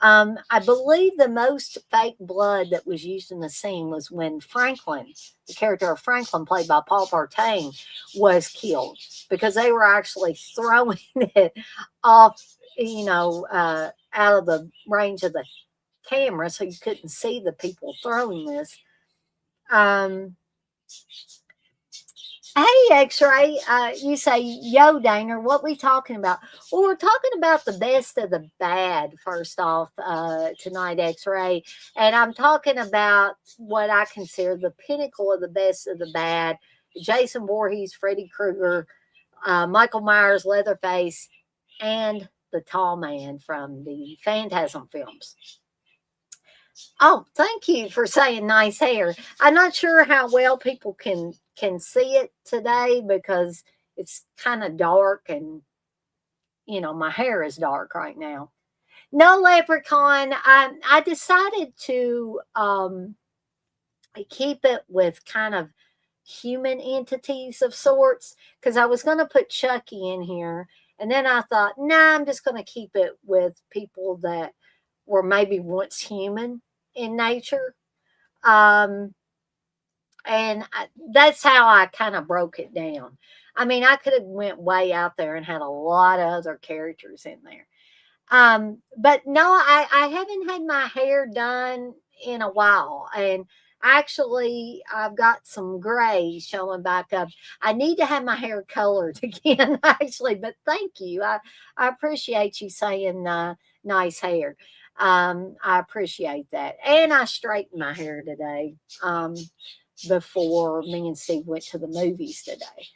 I believe the most fake blood that was used in the scene was when Franklin, the character of Franklin, played by Paul Partain, was killed, because they were actually throwing it off, out of the range of the camera, so you couldn't see the people throwing this. Hey, X-Ray, you say, yo, Daner, what we talking about? Well, we're talking about the best of the bad, first off, tonight, X-Ray. And I'm talking about what I consider the pinnacle of the best of the bad. Jason Voorhees, Freddy Krueger, Michael Myers, Leatherface, and the Tall Man from the Phantasm films. Oh, thank you for saying nice hair. I'm not sure how well people can see it today, because it's kind of dark, and my hair is dark right now. No, Leprechaun. I decided to keep it with kind of human entities of sorts, because I was going to put Chucky in here, and then I thought, nah, I'm just going to keep it with people that were maybe once human in nature. And that's how I kind of broke it down. I mean, I could have went way out there and had a lot of other characters in there. But no, I haven't had my hair done in a while. And actually, I've got some gray showing back up. I need to have my hair colored again, actually. But thank you. I appreciate you saying nice hair. I appreciate that. And I straightened my hair today. Before me and Steve went to the movies today.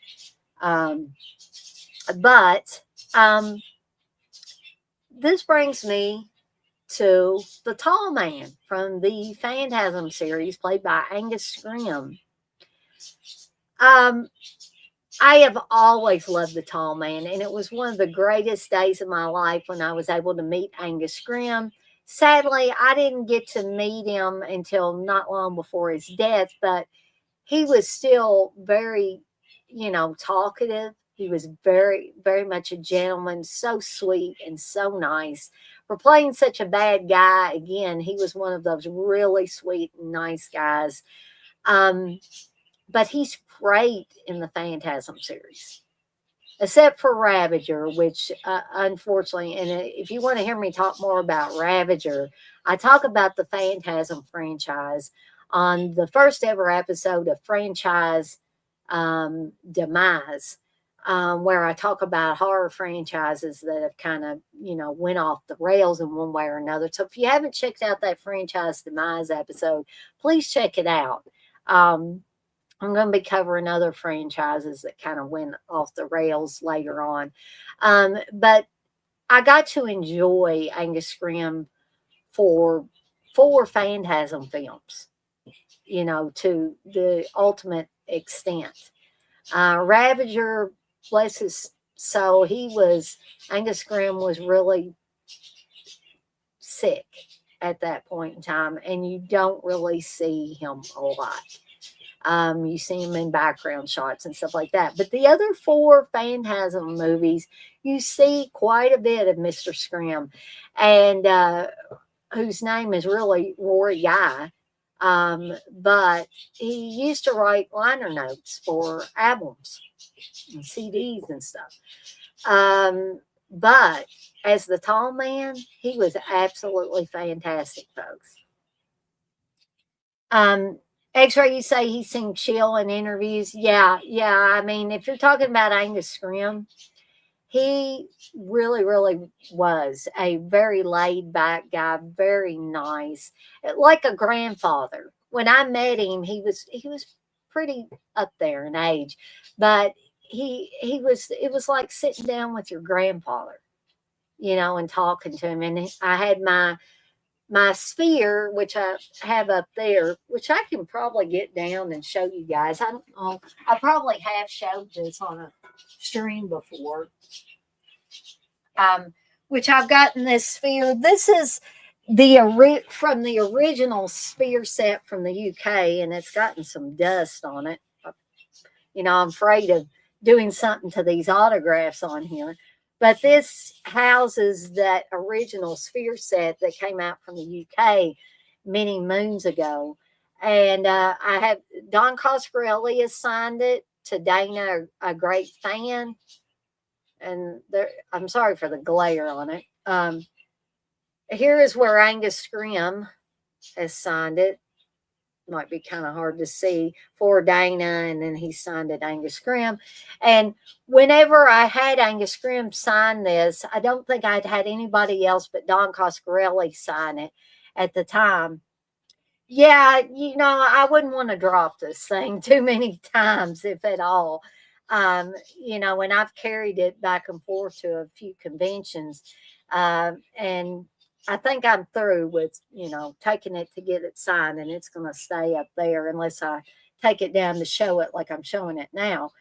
But this brings me to the Tall Man from the Phantasm series, played by Angus Scrimm. I have always loved the Tall Man, and it was one of the greatest days of my life when I was able to meet Angus Scrimm. Sadly, I didn't get to meet him until not long before his death, but he was still very, talkative. He was very, very much a gentleman, so sweet and so nice. For playing such a bad guy, again, he was one of those really sweet and nice guys. Um, but he's great in the Phantasm series, except for Ravager, which unfortunately, and if you want to hear me talk more about Ravager, I talk about the Phantasm franchise on the first ever episode of Franchise Demise, where I talk about horror franchises that have kind of, went off the rails in one way or another. So if you haven't checked out that Franchise Demise episode, please check it out. I'm going to be covering other franchises that kind of went off the rails later on. But I got to enjoy Angus Scrimm for 4 Phantasm films, to the ultimate extent. Ravager, bless his soul, Angus Scrimm was really sick at that point in time, and you don't really see him a lot. You see him in background shots and stuff like that. But the other 4 Phantasm movies, you see quite a bit of Mr. Scrimm, and whose name is really Rory Guy. But he used to write liner notes for albums and CDs and stuff. But as the tall man, he was absolutely fantastic, folks. X-Ray, you say he seemed chill in interviews. Yeah. I mean, if you're talking about Angus Scrimm, he really, really was a very laid back guy, very nice, like a grandfather. When I met him, he was pretty up there in age, but it was like sitting down with your grandfather, and talking to him. And I had my sphere, which I have up there, which I can probably get down and show you guys. I don't know. I probably have showed this on a stream before. Which I've gotten this sphere. This is from the original sphere set from the UK, and it's gotten some dust on it. I'm afraid of doing something to these autographs on here. But this houses that original sphere set that came out from the UK many moons ago. And I have Don Coscarelli has signed it to Dana, a great fan. And I'm sorry for the glare on it. Here is where Angus Scrimm has signed it. Might be kind of hard to see for Dana, and then he signed it Angus Scrimm. And whenever I had Angus Scrimm sign this, I don't think I'd had anybody else but Don Coscarelli sign it at the time. Yeah, I wouldn't want to drop this thing too many times, if at all. And I've carried it back and forth to a few conventions. And I think I'm through with, taking it to get it signed, and it's going to stay up there unless I take it down to show it like I'm showing it now.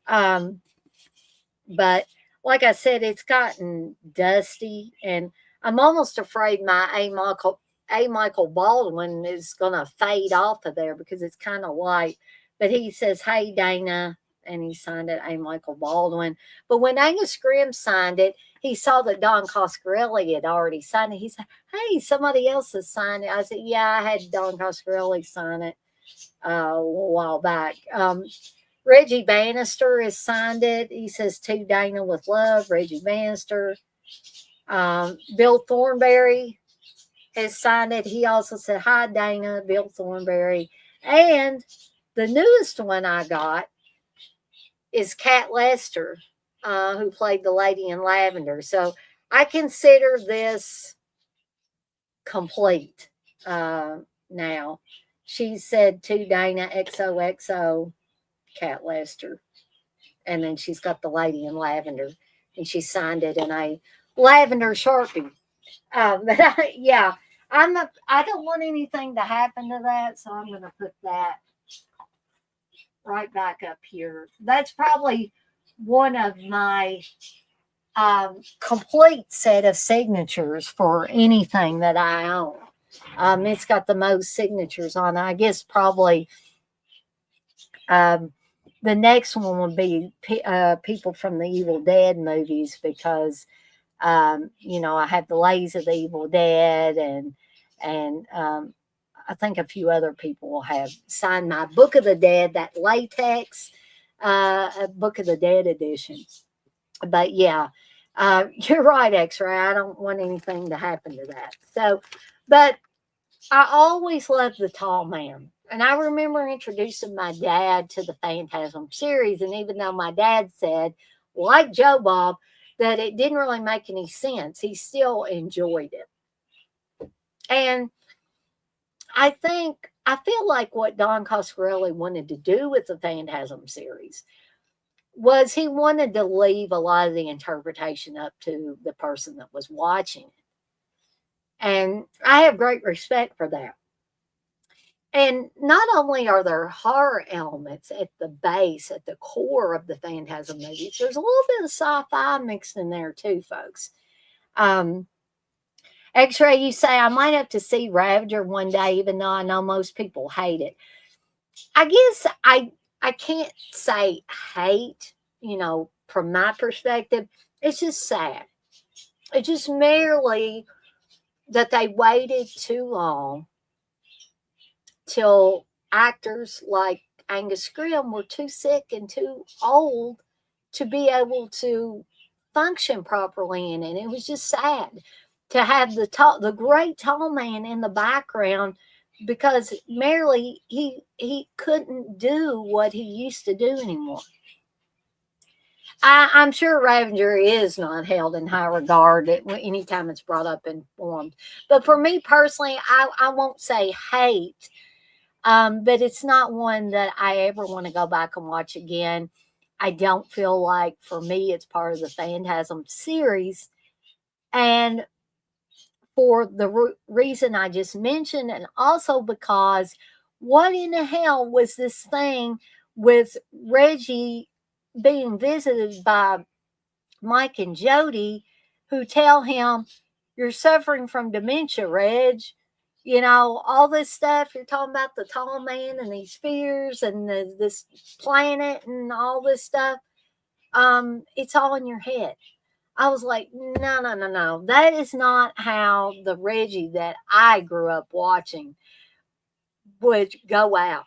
But like I said, it's gotten dusty, and I'm almost afraid my A. Michael Baldwin is going to fade off of there because it's kind of white. But he says, "Hey, Dana," and he signed it A. Michael Baldwin. But when Angus Scrimm signed it, he saw that Don Coscarelli had already signed it. He said, "Hey, somebody else has signed it." I said, "Yeah, I had Don Coscarelli sign it a while back." Reggie Bannister has signed it. He says, "To Dana with love, Reggie Bannister." Bill Thornberry has signed it. He also said, "Hi, Dana, Bill Thornberry." And the newest one I got is Kat Lester, who played the lady in Lavender. So I consider this complete now. She said, "To Dana, XOXO, Kat Lester." And then she's got the lady in Lavender, and she signed it in a lavender Sharpie. But I don't want anything to happen to that, so I'm going to put that right back up here. That's probably one of my complete set of signatures for anything that I own. It's got the most signatures on it. I guess probably The next one would be people from the Evil Dead movies because I have the Lays of the Evil Dead, and I think a few other people will have signed my Book of the Dead, that latex Book of the Dead edition. But yeah, you're right, X-Ray. I don't want anything to happen to that. So, but I always loved the Tall Man. And I remember introducing my dad to the Phantasm series. And even though my dad said, like Joe Bob, that it didn't really make any sense, he still enjoyed it. And I feel like what Don Coscarelli wanted to do with the Phantasm series was he wanted to leave a lot of the interpretation up to the person that was watching it. And I have great respect for that. And not only are there horror elements at the base, at the core of the Phantasm movies, there's a little bit of sci-fi mixed in there too, folks. X-Ray, you say I might have to see Ravager one day, even though I know most people hate it. I guess I can't say hate, from my perspective. It's just sad. It's just merely that they waited too long till actors like Angus Scrimm were too sick and too old to be able to function properly in it. It was just sad to have the great tall man in the background because merely he couldn't do what he used to do anymore. I'm sure Ravager is not held in high regard anytime it's brought up and formed. But for me personally, I won't say hate, but it's not one that I ever want to go back and watch again. I don't feel like, for me, it's part of the Phantasm series. And for the reason I just mentioned, and also because what in the hell was this thing with Reggie being visited by Mike and Jody, who tell him, "You're suffering from dementia, Reg." All this stuff. You're talking about the tall man and these fears and this planet and all this stuff. It's all in your head. I was like, no, no, no, no. That is not how the Reggie that I grew up watching would go out.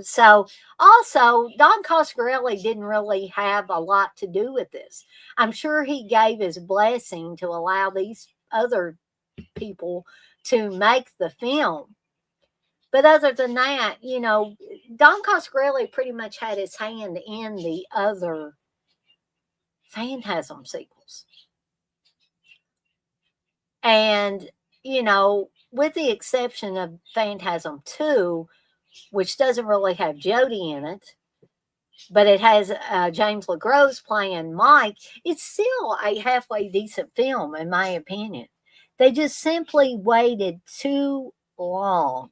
So, also, Don Coscarelli didn't really have a lot to do with this. I'm sure he gave his blessing to allow these other people to make the film. But other than that, Don Coscarelli pretty much had his hand in the other Phantasm sequels. And, with the exception of Phantasm 2, which doesn't really have Jody in it, but it has James LeGros playing Mike, it's still a halfway decent film, in my opinion. They just simply waited too long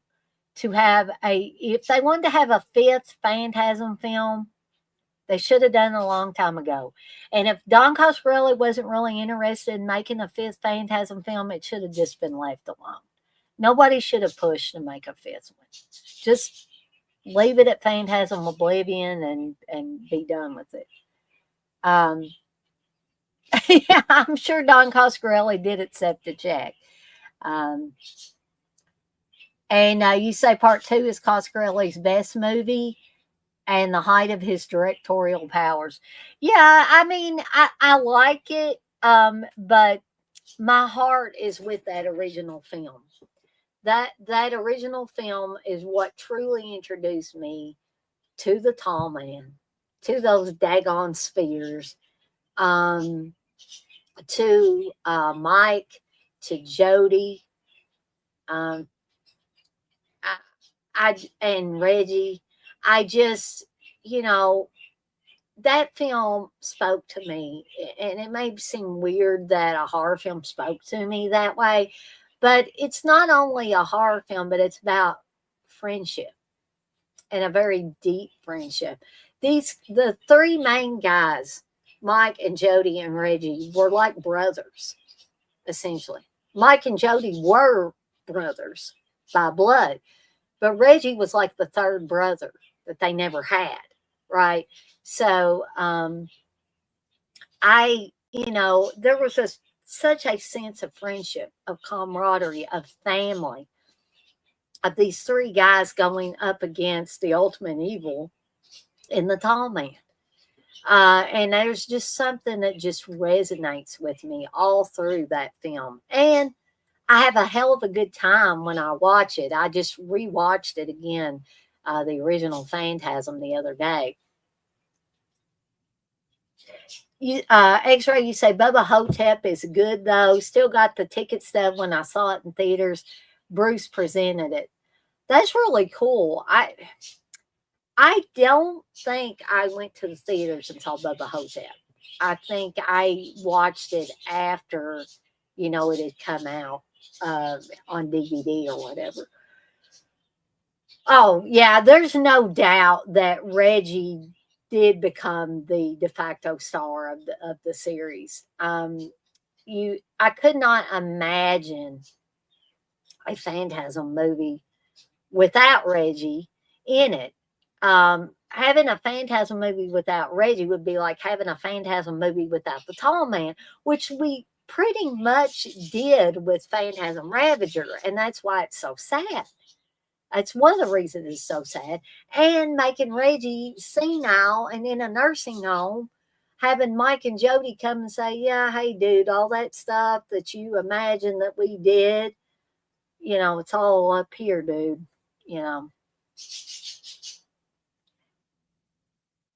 to have if they wanted to have a fifth Phantasm film, they should have done it a long time ago. And if Don Coscarelli wasn't really interested in making a fifth Phantasm film, it should have just been left alone. Nobody should have pushed to make a fifth one. Just leave it at Phantasm Oblivion and be done with it. Yeah, I'm sure Don Coscarelli did accept the check. And you say part 2 is Coscarelli's best movie and the height of his directorial powers. Yeah, I mean, I like it, but my heart is with that original film. That original film is what truly introduced me to the tall man, to those daggone spheres, to Mike, to Jody, um, and Reggie. I just, that film spoke to me, and it may seem weird that a horror film spoke to me that way, but it's not only a horror film, but it's about friendship and a very deep friendship. The three main guys, Mike and Jody and Reggie, were like brothers, essentially. Mike and Jody were brothers by blood, but Reggie was like the third brother that they never had, right? So there was such a sense of friendship, of camaraderie, of family, of these three guys going up against the ultimate evil in the tall man. And there's just something that just resonates with me all through that film. And I have a hell of a good time when I watch it. I just rewatched it again, the original Phantasm, the other day. X-Ray, you say Bubba Hotep is good though. Still got the ticket stub when I saw it in theaters. Bruce presented it. That's really cool. I don't think I went to the theaters and saw Bubba Hotep. I think I watched it after, it had come out on DVD or whatever. Oh, yeah, there's no doubt that Reggie did become the de facto star of the series. I could not imagine a Phantasm movie without Reggie in it. Having a Phantasm movie without Reggie would be like having a Phantasm movie without the Tall Man, which we pretty much did with Phantasm Ravager, and that's why it's so sad. That's one of the reasons it's so sad. And making Reggie senile and in a nursing home, having Mike and Jody come and say, yeah, hey, dude, all that stuff that you imagine that we did, it's all up here, dude, you know.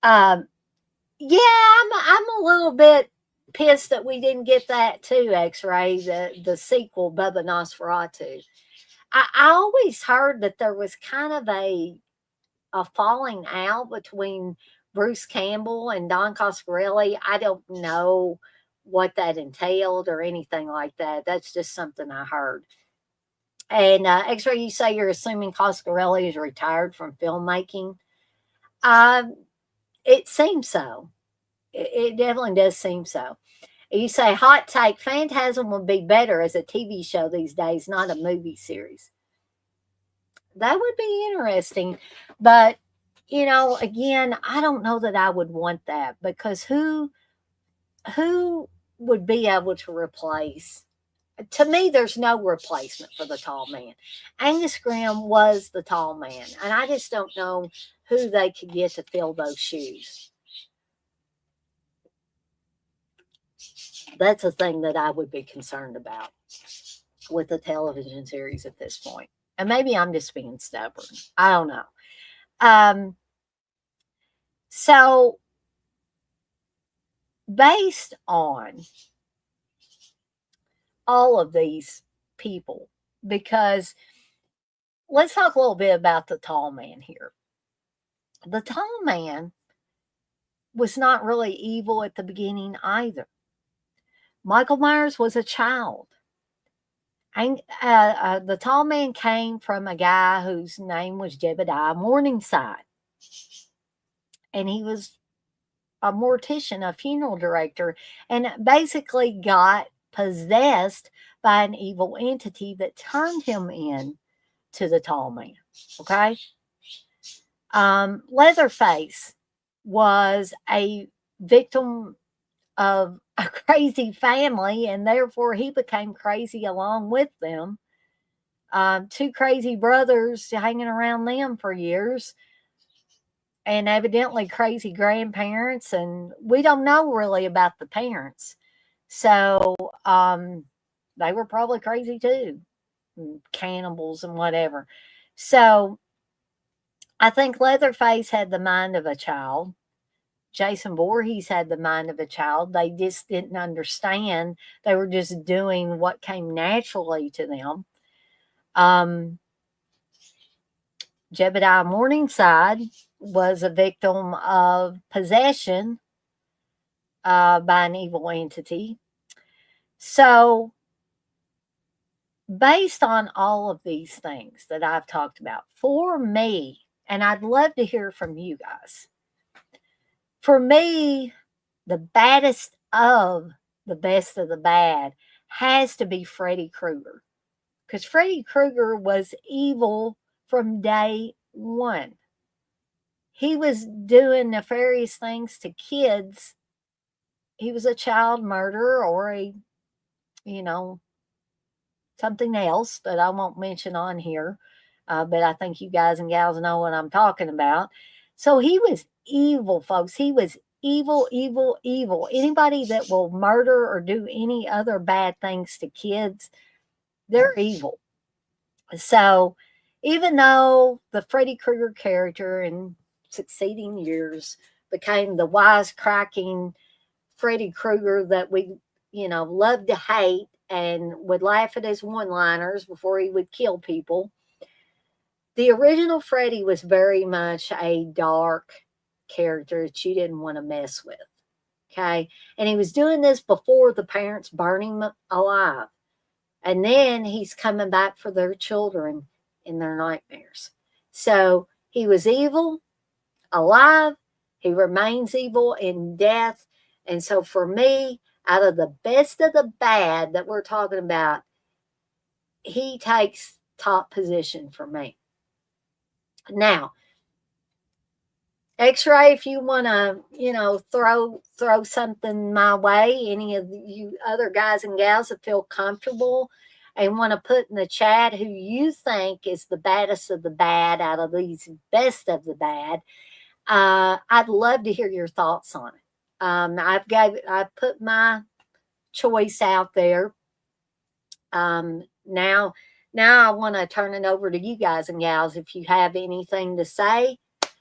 Um, yeah, I'm a little bit pissed that we didn't get that too, X-Ray, the sequel, Bubba Nosferatu. I always heard that there was kind of a falling out between Bruce Campbell and Don Coscarelli. I don't know what that entailed or anything like that. That's just something I heard. And X-Ray, you say you're assuming Coscarelli is retired from filmmaking. Um, it seems so. It definitely does seem so. You say hot take, Phantasm would be better as a TV show these days, not a movie series. That would be interesting. But, again, I don't know that I would want that because who would be able to replace? To me, there's no replacement for the tall man. Angus Grimm was the tall man, and I just don't know who they could get to fill those shoes. That's a thing that I would be concerned about with the television series at this point. And maybe I'm just being stubborn. I don't know. So based on all of these people, because let's talk a little bit about the tall man here. The tall man was not really evil at the beginning either. Michael Myers was a child. And the tall man came from a guy whose name was Jebediah Morningside. And he was a mortician, a funeral director, and basically got possessed by an evil entity that turned him in to the tall man. Okay. Leatherface was a victim of a crazy family, and therefore he became crazy along with them. Two crazy brothers hanging around them for years, and evidently crazy grandparents, and we don't know really about the parents. So they were probably crazy too, cannibals and whatever. So I think Leatherface had the mind of a child. Jason Voorhees had the mind of a child. They just didn't understand. They were just doing what came naturally to them. Jebediah Morningside was a victim of possession by an evil entity. So, based on all of these things that I've talked about, for me, and I'd love to hear from you guys, for me, the baddest of the best of the bad has to be Freddy Krueger. Because Freddy Krueger was evil from day one. he was doing nefarious things to kids. He was a child murderer or a, you know, something else that I won't mention on here. But I think you guys and gals know what I'm talking about. So he was evil, folks. He was evil, evil, evil. Anybody that will murder or do any other bad things to kids, they're evil. So even though the Freddy Krueger character in succeeding years became the wisecracking Freddy Krueger that we, loved to hate and would laugh at his one-liners before he would kill people, the original Freddy was very much a dark character that you didn't want to mess with. Okay. And he was doing this before the parents burned him alive. And then he's coming back for their children in their nightmares. So he was evil, alive. He remains evil in death. And so for me, out of the best of the bad that we're talking about, he takes top position for me. Now, X-Ray, if you want to, throw something my way, any of you other guys and gals that feel comfortable and want to put in the chat who you think is the baddest of the bad out of these best of the bad, I'd love to hear your thoughts on it. I've put my choice out there. Now I want to turn it over to you guys and gals. If you have anything to say,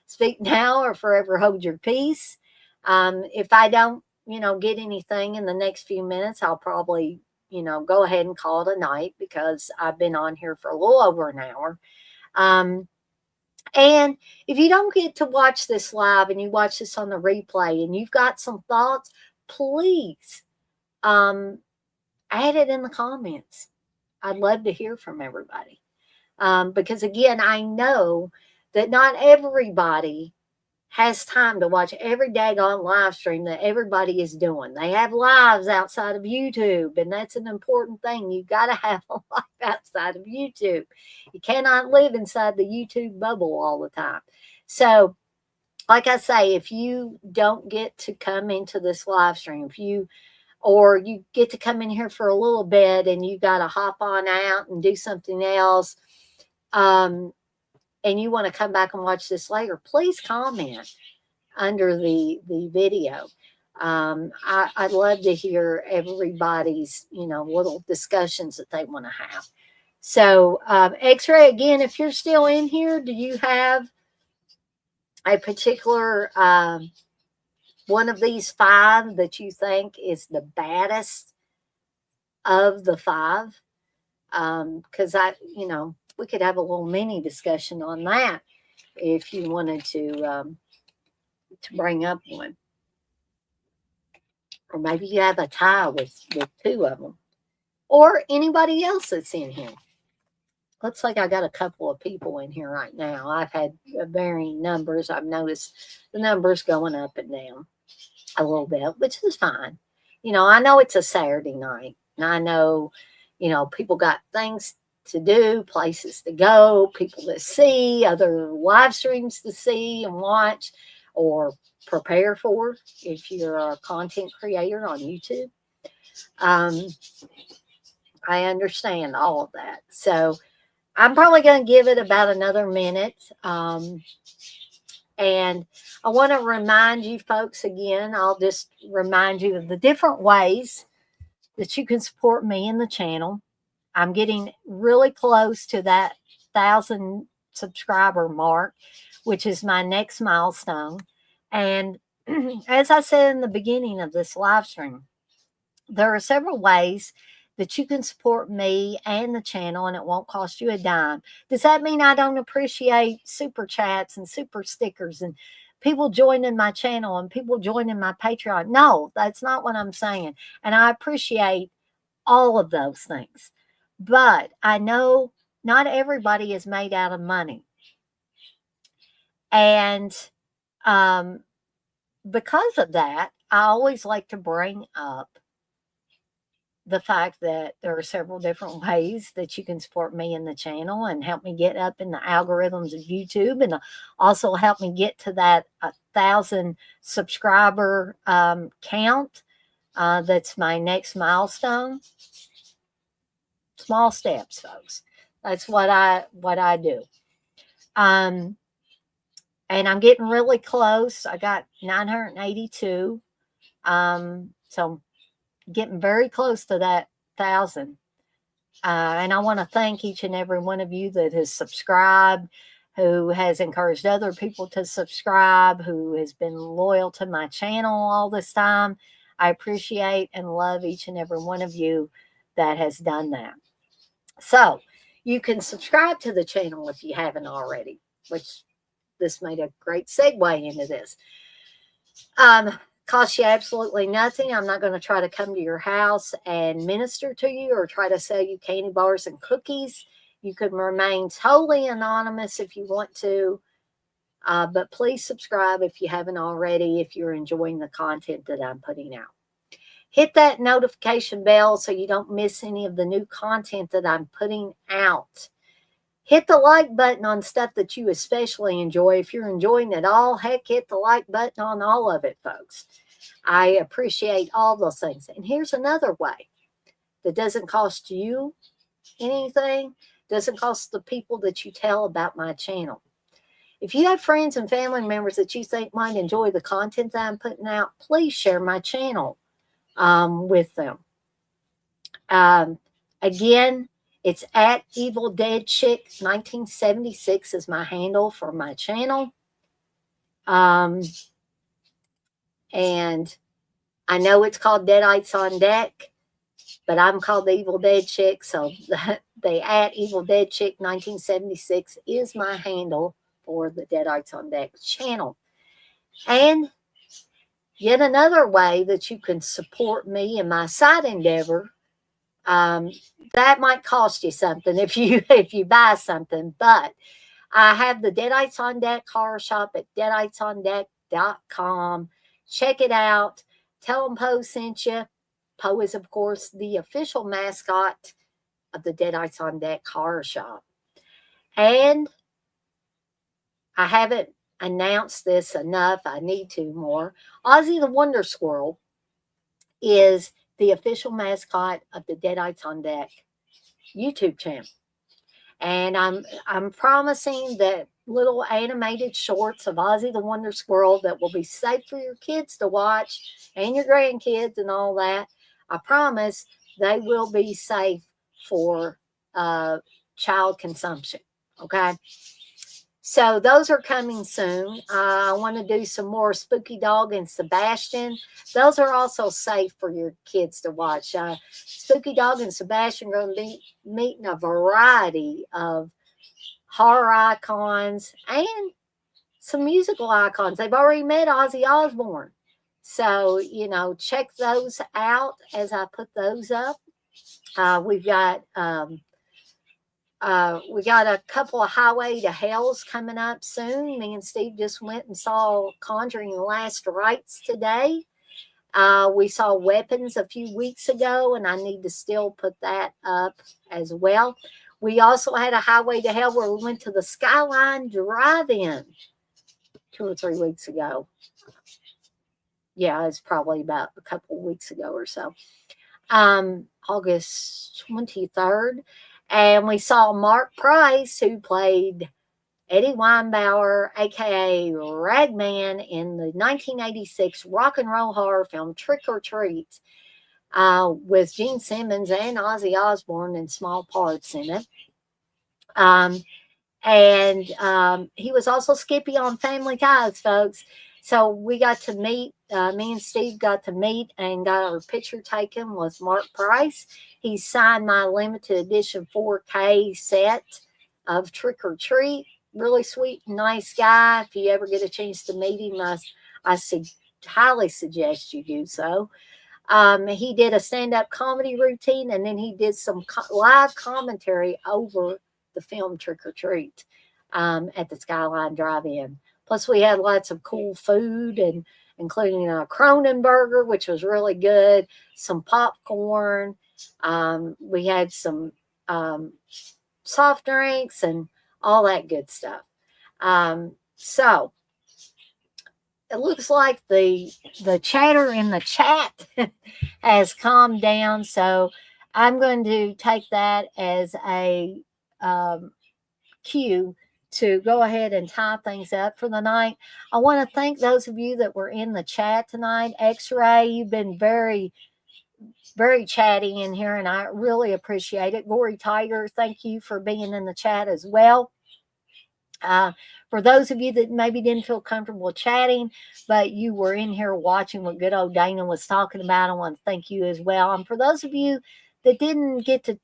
speak now or forever hold your peace. If I don't, get anything in the next few minutes, I'll probably, go ahead and call it a night because I've been on here for a little over an hour. And if you don't get to watch this live and you watch this on the replay and you've got some thoughts, please add it in the comments. I'd love to hear from everybody. Because again, I know that not everybody has time to watch every daggone live stream that everybody is doing. They have lives outside of YouTube, and that's an important thing. You got to have a life outside of YouTube. You cannot live inside the YouTube bubble all the time. So, like I say, if you don't get to come into this live stream, or you get to come in here for a little bit and you got to hop on out and do something else, and you want to come back and watch this later, please comment under the video. I'd love to hear everybody's, little discussions that they want to have. So, X-Ray, again, if you're still in here, do you have a particular one of these 5 that you think is the baddest of the 5? Because we could have a little mini discussion on that if you wanted to bring up one. Or maybe you have a tie with 2 of them. Or anybody else that's in here. Looks like I got a couple of people in here right now. I've had varying numbers. I've noticed the numbers going up and down a little bit, which is fine. I know it's a Saturday night. And I know, people got things to do, places to go, people to see, other live streams to see and watch or prepare for if you're a content creator on YouTube. I understand all of that. So I'm probably going to give it about another minute. And I want to remind you folks again, I'll just remind you of the different ways that you can support me in the channel. I'm getting really close to that 1,000 subscriber mark, which is my next milestone. And as I said in the beginning of this live stream, there are several ways that you can support me and the channel, and it won't cost you a dime. Does that mean I don't appreciate super chats and super stickers and people joining my channel and people joining my Patreon? No, that's not what I'm saying. And I appreciate all of those things. But I know not everybody is made out of money. And because of that, I always like to bring up the fact that there are several different ways that you can support me in the channel and help me get up in the algorithms of YouTube, and also help me get to that 1,000 subscriber count. That's my next milestone. Small steps, folks. That's what I do. And I'm getting really close. I got 982. So getting very close to that 1,000. And I want to thank each and every one of you that has subscribed, who has encouraged other people to subscribe, who has been loyal to my channel all this time. I appreciate and love each and every one of you that has done that. So you can subscribe to the channel if you haven't already, which this made a great segue into this. Costs you absolutely nothing. I'm not going to try to come to your house and minister to you or try to sell you candy bars and cookies. You can remain totally anonymous if you want to, but please subscribe if you haven't already, if you're enjoying the content that I'm putting out. Hit that notification bell so you don't miss any of the new content that I'm putting out. Hit the like button on stuff that you especially enjoy. If you're enjoying it all, heck, hit the like button on all of it, folks. I appreciate all those things. And here's another way that doesn't cost you anything, doesn't cost the people that you tell about my channel. If you have friends and family members that you think might enjoy the content that I'm putting out, please share my channel with them. Again, it's at Evil Dead Chick 1976 is my handle for my channel. And I know it's called Deadites on Deck, but I'm called the Evil Dead Chick. So the at Evil Dead Chick 1976 is my handle for the Deadites on Deck channel. And yet another way that you can support me in my side endeavor, that might cost you something if you buy something, but I have the Deadites on Deck horror shop at deaditesondeck.com. Check it out. Tell them Poe sent you. Poe is, of course, the official mascot of the Deadites on Deck horror shop. And I haven't announced this enough. I need to more. Ozzy the Wonder Squirrel is the official mascot of the Deadites on Deck YouTube channel. And I'm promising that little animated shorts of Ozzy the Wonder Squirrel that will be safe for your kids to watch and your grandkids and all that. I promise they will be safe for child consumption. Okay. So those are coming soon. I want to do some more Spooky Dog and Sebastian. Those are also safe for your kids to watch. Spooky Dog and Sebastian are going to be meeting a variety of horror icons and some musical icons. They've already met Ozzy Osbourne. So, check those out as I put those up. We got a couple of Highway to Hells coming up soon. Me and Steve just went and saw Conjuring the Last Rites today. We saw Weapons a few weeks ago, and I need to still put that up as well. We also had a Highway to Hell where we went to the Skyline Drive-In 2 or 3 weeks ago. Yeah, it's probably about a couple of weeks ago or so. August 23rd. And we saw Mark Price, who played Eddie Weinbauer, a.k.a. Ragman, in the 1986 rock and roll horror film Trick or Treat, with Gene Simmons and Ozzy Osbourne in small parts in it. And he was also Skippy on Family Ties, folks. So we got to meet, me and Steve got to meet and got our picture taken with Mark Price. He signed my limited edition 4K set of Trick or Treat. Really sweet, nice guy. If you ever get a chance to meet him, I highly suggest you do so. He did a stand-up comedy routine, and then he did some live commentary over the film Trick or Treat at the Skyline Drive-In. Plus, we had lots of cool food, including a Cronenberger, which was really good, some popcorn, We had some soft drinks and all that good stuff. So it looks like the chatter in the chat has calmed down. So I'm going to take that as a um, cue to go ahead and tie things up for the night. I want to thank those of you that were in the chat tonight. X-Ray, you've been very chatty in here, and I really appreciate it. Gory Tiger, thank you for being in the chat as well. For those of you that maybe didn't feel comfortable chatting, but you were in here watching what good old Dana was talking about, I want to thank you as well. And for those of you that didn't get to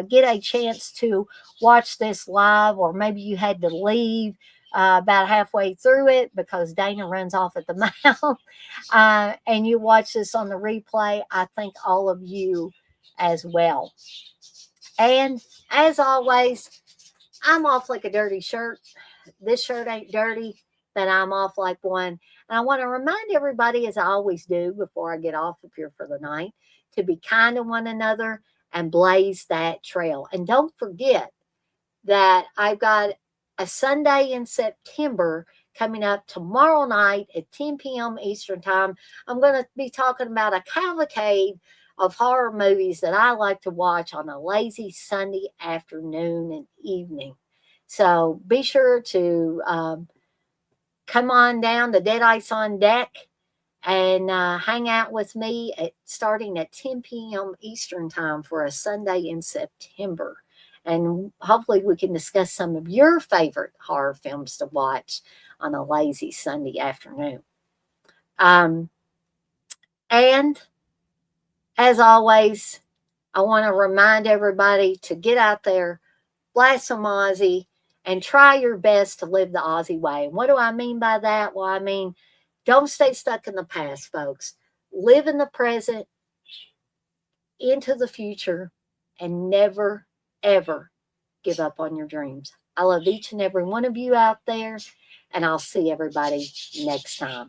get a chance to watch this live, or maybe you had to leave about halfway through it because Dana runs off at the mouth, and you watch this on the replay, I thank all of you as well. And as always, I'm off like a dirty shirt. This shirt ain't dirty, but I'm off like one. And I want to remind everybody, as I always do before I get off of here for the night, to be kind to one another and blaze that trail. And don't forget that I've got a Sunday in September coming up tomorrow night at 10 p.m. Eastern Time. I'm going to be talking about a cavalcade of horror movies that I like to watch on a lazy Sunday afternoon and evening. So be sure to come on down to Dead Ice on Deck and hang out with me starting at 10 p.m. Eastern Time for a Sunday in September. And hopefully we can discuss some of your favorite horror films to watch on a lazy Sunday afternoon. And as always, I want to remind everybody to get out there, blast some Aussie, and try your best to live the Aussie way. And what do I mean by that? Well, I mean, don't stay stuck in the past, folks. Live in the present, into the future, and never, ever give up on your dreams. I love each and every one of you out there, and I'll see everybody next time.